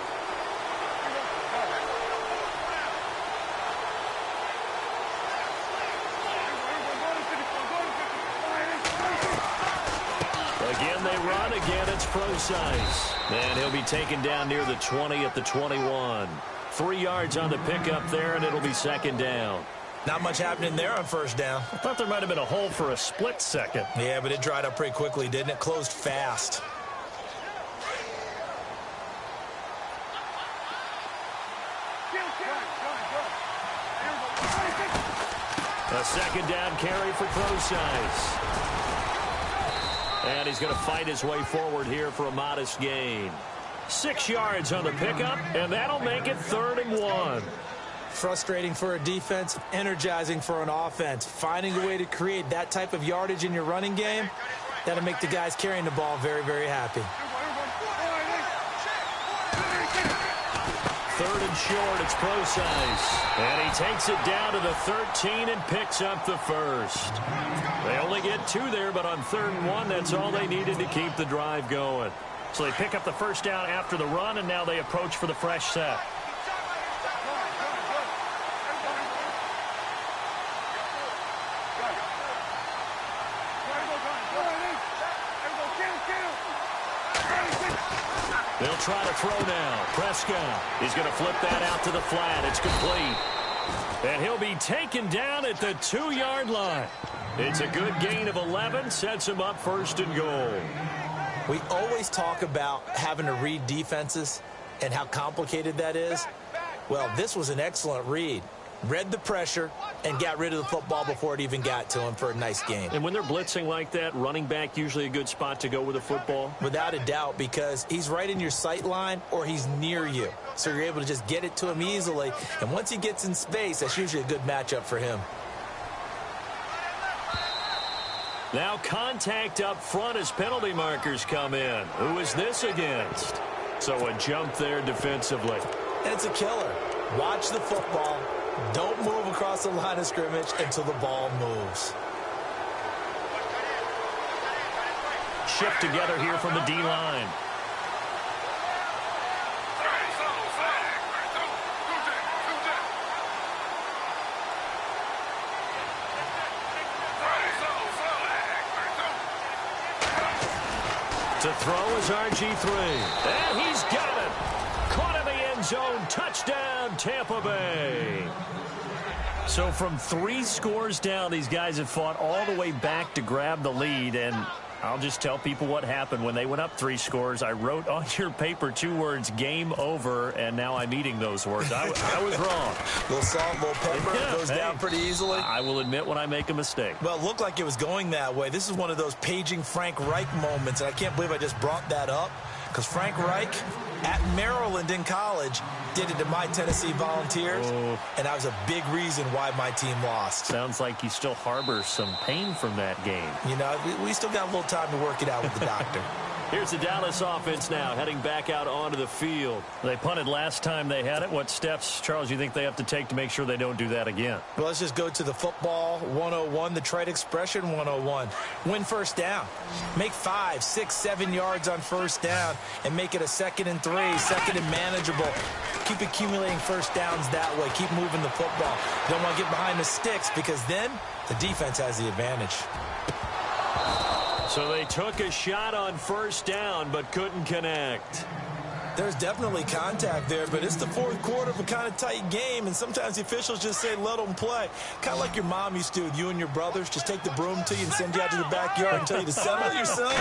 Again, they run. Again, it's Procise. And he'll be taken down near the 20 at the 21. 3 yards on the pickup there, and it'll be second down. Not much happening there on first down. I thought there might have been a hole for a split second. Yeah, but it dried up pretty quickly, didn't it? Closed fast. A second down carry for Procise. And he's going to fight his way forward here for a modest gain. 6 yards on the pickup, and that'll make it 3rd and 1. Frustrating for a defense, energizing for an offense. Finding a way to create that type of yardage in your running game, that'll make the guys carrying the ball very, very happy. 3rd and short, it's Procise. And he takes it down to the 13 and picks up the first. They only get 2 there, but on 3rd and 1, that's all they needed to keep the drive going. So they pick up the first down after the run, and now they approach for the fresh set. They'll try to throw now. Prescott, he's going to flip that out to the flat. It's complete. And he'll be taken down at the 2-yard line. It's a good gain of 11, sets him up 1st and goal. We always talk about having to read defenses and how complicated that is. Well, this was an excellent read. Read the pressure and got rid of the football before it even got to him for a nice game. And when they're blitzing like that, running back usually a good spot to go with the football? Without a doubt, because he's right in your sight line or he's near you. So you're able to just get it to him easily. And once he gets in space, that's usually a good matchup for him. Now contact up front as penalty markers come in. Who is this against? So a jump there defensively. And it's a killer. Watch the football. Don't move across the line of scrimmage until the ball moves. Shift together here from the D-line. To throw is RG3. And he's got it. Caught in the end zone. Touchdown, Tampa Bay. So from 3 scores down, these guys have fought all the way back to grab the lead. And I'll just tell people what happened when they went up 3 scores. I wrote on your paper 2 words, game over, and now I'm eating those words. I was wrong. Little salt, little pepper, goes down pretty easily. I will admit when I make a mistake. Well, it looked like it was going that way. This is one of those paging Frank Reich moments, and I can't believe I just brought that up, because Frank Reich at Maryland in college did it to my Tennessee Volunteers, and that was a big reason why my team lost. Sounds like he still harbors some pain from that game. You know, we still got a little time to work it out with the doctor. Here's the Dallas offense now, heading back out onto the field. They punted last time they had it. What steps, Charles, you think they have to take to make sure they don't do that again? Well, let's just go to the football 101, the trite expression 101. Win first down. Make 5, 6, 7 yards on first down and make it a 2nd and 3, 2nd and manageable. Keep accumulating first downs that way. Keep moving the football. You don't want to get behind the sticks because then the defense has the advantage. So they took a shot on first down but couldn't connect. There's definitely contact there, but it's the 4th quarter of a kind of tight game, and sometimes the officials just say let them play. Kind of like your mom used to with you and your brothers. Just take the broom to you and send you out to the backyard and tell you to settle it yourselves.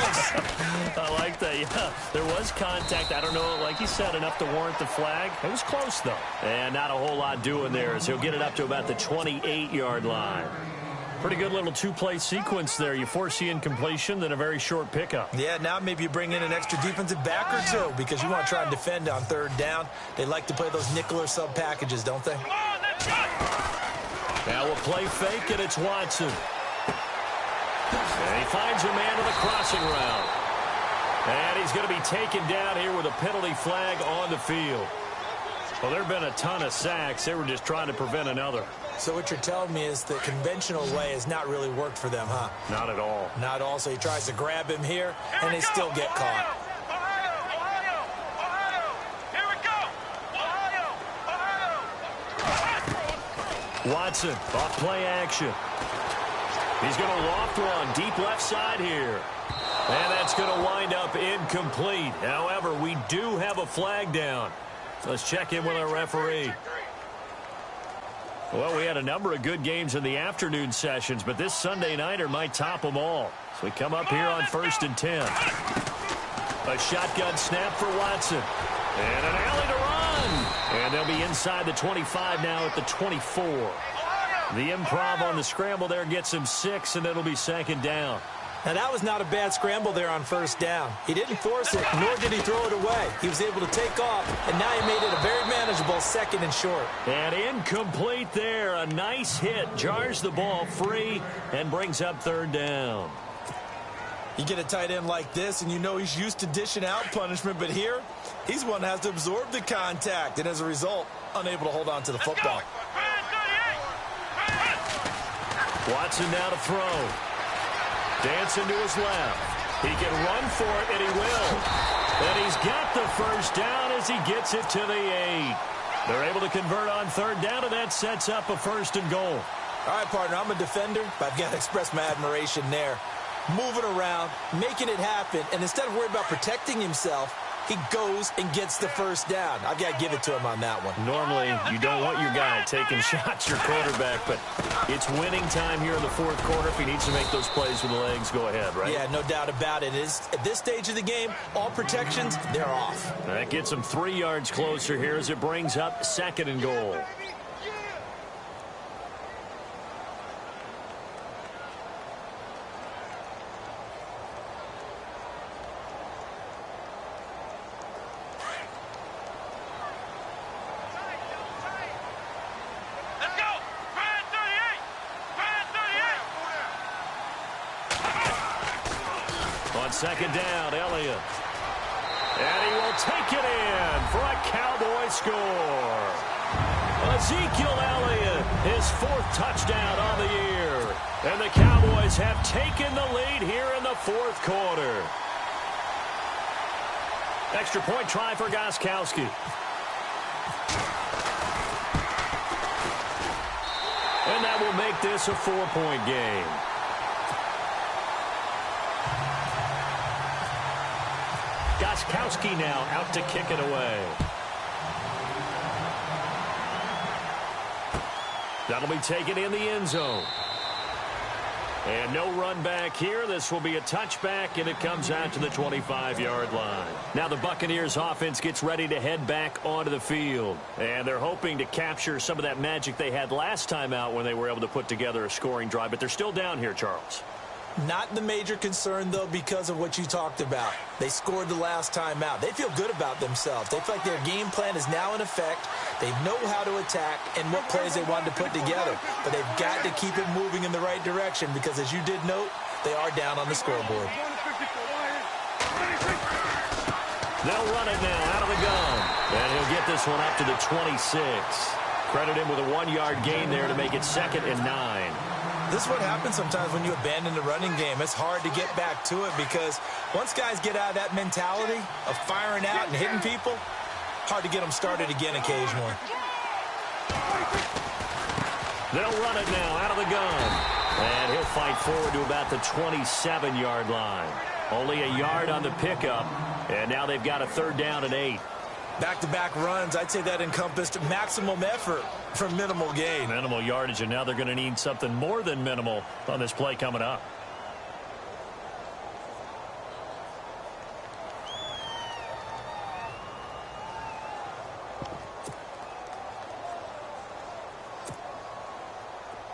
I like that, yeah. There was contact. I don't know, like you said, enough to warrant the flag. It was close, though. And not a whole lot doing there as he'll get it up to about the 28-yard line. Pretty good little 2-play sequence there. You force the incompletion, then a very short pickup. Yeah, now maybe you bring in an extra defensive back or 2 because you want to try and defend on 3rd down. They like to play those nickel or sub packages, don't they? Now we'll play fake, and it's Watson. And he finds a man on the crossing route. And he's going to be taken down here with a penalty flag on the field. Well, there have been a ton of sacks. They were just trying to prevent another. So what you're telling me is the conventional way has not really worked for them, huh? Not at all. Not all. So he tries to grab him here, and they still get caught. Here we go. Watson, off play action. He's going to loft one deep left side here. And that's going to wind up incomplete. However, we do have a flag down. Let's check in with our referee. Well, we had a number of good games in the afternoon sessions, but this Sunday nighter might top them all. So we come up here on 1st and 10. A shotgun snap for Watson. And an alley to run. And they'll be inside the 25 now at the 24. The improv on the scramble there gets him 6, and it'll be 2nd down. Now, that was not a bad scramble there on first down. He didn't force it, nor did he throw it away. He was able to take off, and now he made it a very manageable second and short. And incomplete there. A nice hit. Jars the ball free and brings up third down. You get a tight end like this, and you know he's used to dishing out punishment, but here, he's one that has to absorb the contact, and as a result, unable to hold on to the football. Watson now to throw. Dancing to his left. He can run for it, and he will. And he's got the first down as he gets it to the 8. They're able to convert on third down, and that sets up a first and goal. All right, partner, I'm a defender, but I've got to express my admiration there. Moving around, making it happen, and instead of worrying about protecting himself, he goes and gets the first down. I've got to give it to him on that one. Normally, you don't want your guy taking shots, your quarterback, but it's winning time here in the fourth quarter. If he needs to make those plays with the legs, go ahead, right? Yeah, no doubt about it. At this stage of the game, all protections, they're off. That gets him 3 yards closer here as it brings up second and goal. On second down, Elliott. And he will take it in for a Cowboy score. Ezekiel Elliott, his 4th touchdown on the year. And the Cowboys have taken the lead here in the fourth quarter. Extra point try for Gostkowski. And that will make this a 4-point game. Gostkowski now out to kick it away. That'll be taken in the end zone. And no run back here. This will be a touchback, and it comes out to the 25-yard line. Now the Buccaneers offense gets ready to head back onto the field. And they're hoping to capture some of that magic they had last time out when they were able to put together a scoring drive. But they're still down here, Charles. Not the major concern, though, because of what you talked about. They scored the last time out. They feel good about themselves. They feel like their game plan is now in effect. They know how to attack and what plays they want to put together. But they've got to keep it moving in the right direction because, as you did note, they are down on the scoreboard. They'll run it now out of the gun. And he'll get this one up to the 26. Credit him with a 1-yard gain there to make it 2nd and 9. This is what happens sometimes when you abandon the running game. It's hard to get back to it because once guys get out of that mentality of firing out and hitting people, hard to get them started again occasionally. They'll run it now out of the gun. And he'll fight forward to about the 27-yard line. Only a yard on the pickup. And now they've got a 3rd down and 8. Back-to-back runs, I'd say that encompassed maximum effort for minimal gain. Minimal yardage, and now they're going to need something more than minimal on this play coming up.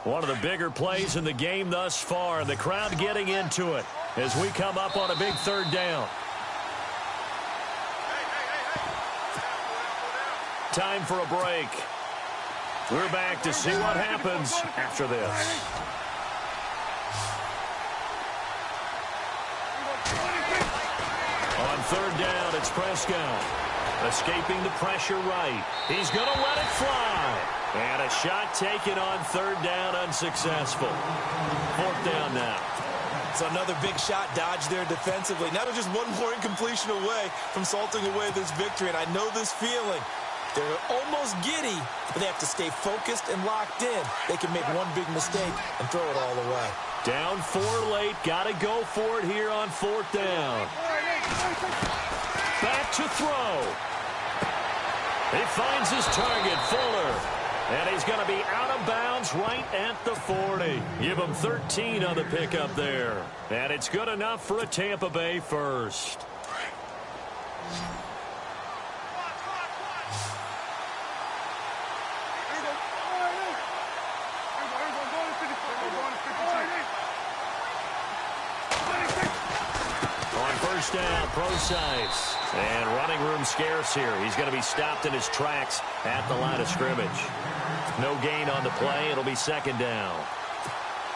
One of the bigger plays in the game thus far, and the crowd getting into it as we come up on a big 3rd down. Time for a break. We're back to see what happens after this. On 3rd down, it's Prescott. Escaping the pressure right. He's going to let it fly. And a shot taken on 3rd down, unsuccessful. 4th down now. So another big shot dodged there defensively. Now they're just one more incompletion away from salting away this victory. And I know this feeling. They're almost giddy, but they have to stay focused and locked in. They can make one big mistake and throw it all away. Down 4 late. Got to go for it here on 4th down. Back to throw. He finds his target, Fuller. And he's going to be out of bounds right at the 40. Give him 13 on the pickup there. And it's good enough for a Tampa Bay first. first down. Procise. And running room scarce here. He's going to be stopped in his tracks at the line of scrimmage. No gain on the play. It'll be second down.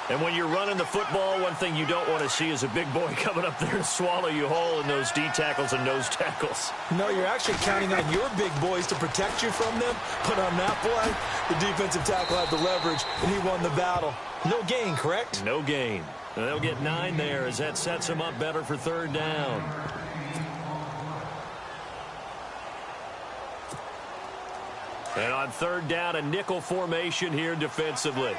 And when you're running the football, one thing you don't want to see is a big boy coming up there to swallow you whole in those D tackles and nose tackles. No, you're actually counting on your big boys to protect you from them. But on that play, the defensive tackle had the leverage, and he won the battle. No gain, correct? No gain. And they'll get 9 there as that sets them up better for third down. And on third down, a nickel formation here defensively.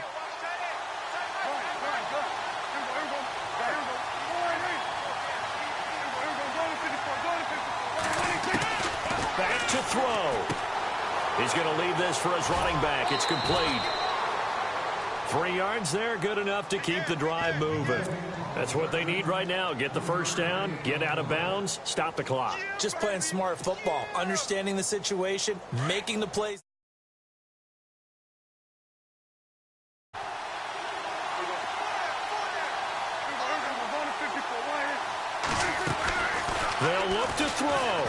Back to throw. He's going to leave this for his running back. It's complete. 3 yards there, good enough to keep the drive moving. That's what they need right now. Get the first down, get out of bounds, stop the clock. Just playing smart football, understanding the situation, making the plays. They'll look to throw.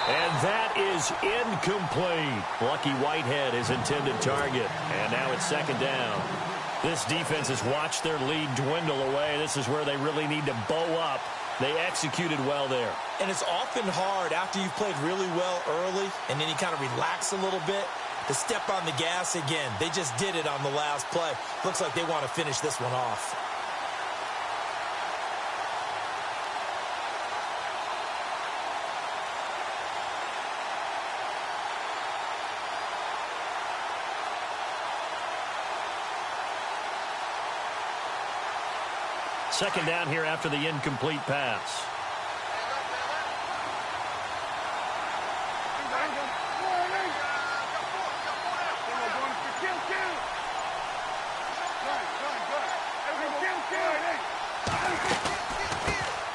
And that is incomplete. Lucky Whitehead, his intended target. And now it's second down. This defense has watched their lead dwindle away. This is where they really need to bow up. They executed well there. And it's often hard after you've played really well early and then you kind of relax a little bit to step on the gas again. They just did it on the last play. Looks like they want to finish this one off. Second down here after the incomplete pass.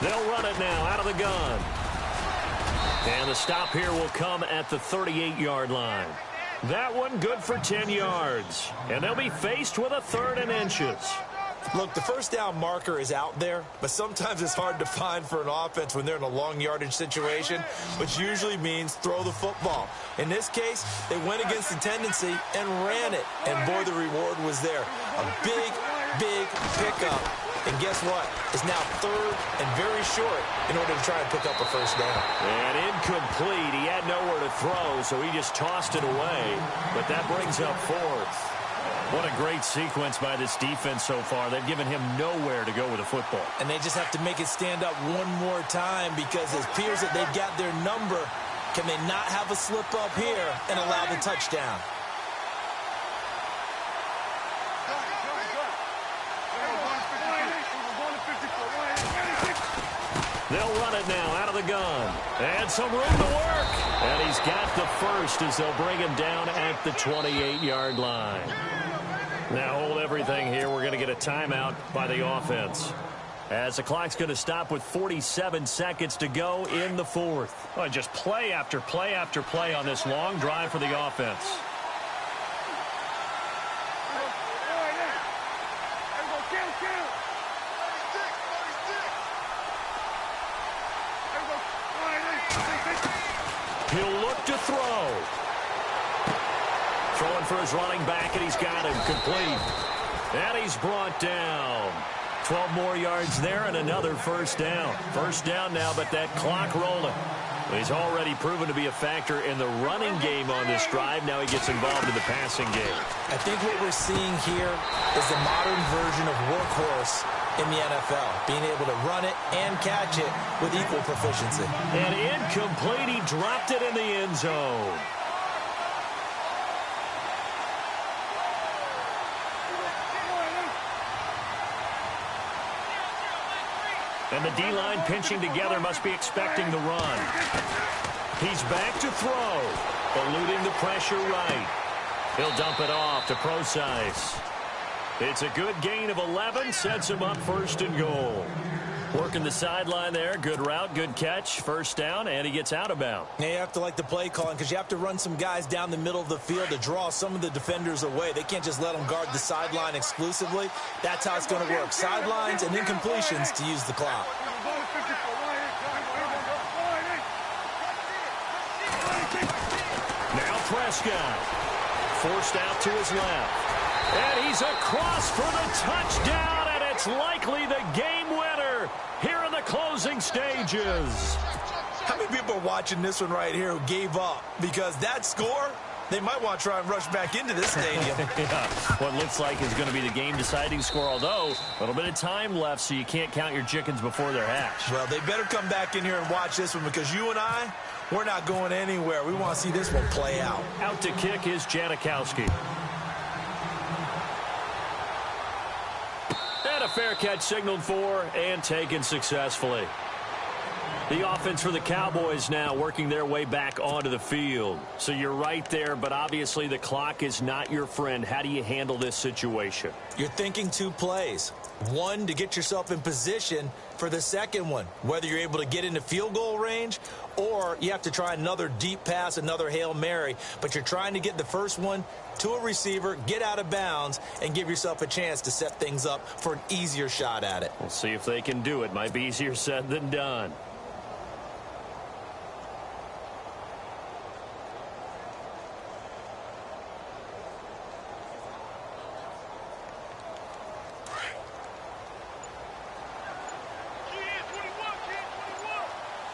They'll run it now out of the gun. And the stop here will come at the 38-yard line. That one good for 10 yards. And they'll be faced with a 3rd and inches. Look, the first down marker is out there, but sometimes it's hard to find for an offense when they're in a long yardage situation, which usually means throw the football. In this case, they went against the tendency and ran it, and boy, the reward was there. A big, big pickup, and guess what? It's now 3rd and very short in order to try and pick up a first down. And incomplete. He had nowhere to throw, so he just tossed it away, but that brings up 4th. What a great sequence by this defense so far. They've given him nowhere to go with the football. And they just have to make it stand up one more time because it appears that they've got their number. Can they not have a slip up here and allow the touchdown? They'll run it now out of the gun. And some room to work. And he's got the first as they'll bring him down at the 28-yard line. Now hold everything here. We're going to get a timeout by the offense, as the clock's going to stop with 47 seconds to go in the 4th. Oh, just play after play after play on this long drive for the offense. He'll look to throw. Throwing for his running back, and he's got him complete. And he's brought down. 12 more yards there and another first down. First down now, but that clock rolling. He's already proven to be a factor in the running game on this drive. Now he gets involved in the passing game. I think what we're seeing here is the modern version of workhorse in the NFL, being able to run it and catch it with equal proficiency. And incomplete, he dropped it in the end zone. And the D-line pinching together must be expecting the run. He's back to throw, eluding the pressure right. He'll dump it off to Procise. It's a good gain of 11, sets him up 1st and goal. Working the sideline there. Good route, good catch. First down, and he gets out of bounds. Now you have to like the play calling because you have to run some guys down the middle of the field to draw some of the defenders away. They can't just let them guard the sideline exclusively. That's how it's going to work. Sidelines and incompletions to use the clock. Now Prescott. Forced out to his left. And he's across for the touchdown, and it's likely the game winner here in the closing stages. How many people are watching this one right here who gave up? Because that score, they might want to try and rush back into this stadium. Yeah, what looks like is going to be the game-deciding score, although a little bit of time left, so you can't count your chickens before they're hatched. Well, they better come back in here and watch this one because you and I, we're not going anywhere. We want to see this one play out. Out to kick is Janikowski. And a fair catch signaled for and taken successfully. The offense for the Cowboys now working their way back onto the field. So you're right there, but obviously the clock is not your friend. How do you handle this situation? You're thinking two plays. One, to get yourself in position for the second one, whether you're able to get into field goal range or you have to try another deep pass, another Hail Mary. But you're trying to get the first one to a receiver, get out of bounds, and give yourself a chance to set things up for an easier shot at it. We'll see if they can do it. Might be easier said than done.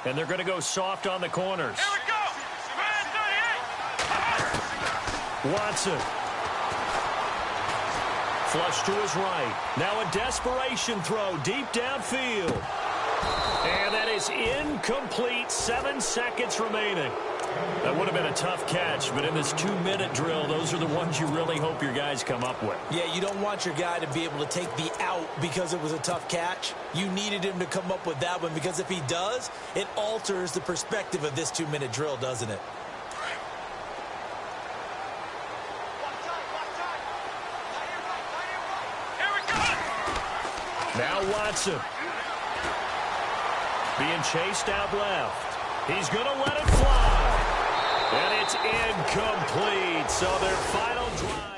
And they're going to go soft on the corners. Here we go. Man 38. Watson. Flush to his right. Now a desperation throw deep downfield. And that is incomplete. 7 seconds remaining. That would have been a tough catch, but in this 2-minute drill, those are the ones you really hope your guys come up with. Yeah, you don't want your guy to be able to take the out because it was a tough catch. You needed him to come up with that one because if he does, it alters the perspective of this 2-minute drill, doesn't it? Here we go. Now Watson. Being chased out left. He's going to let it fly. And it's incomplete. So their final drive.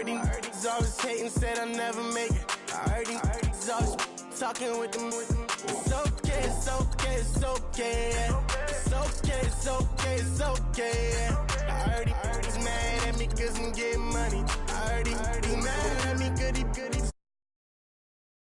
I heard these always hating, said I'll never make it. I heard these always talking with them. It's okay, it's okay, it's okay, yeah. It's okay, it's okay, it's okay, yeah. I heard he's mad at me cause I'm getting money. I heard he's mad at me cause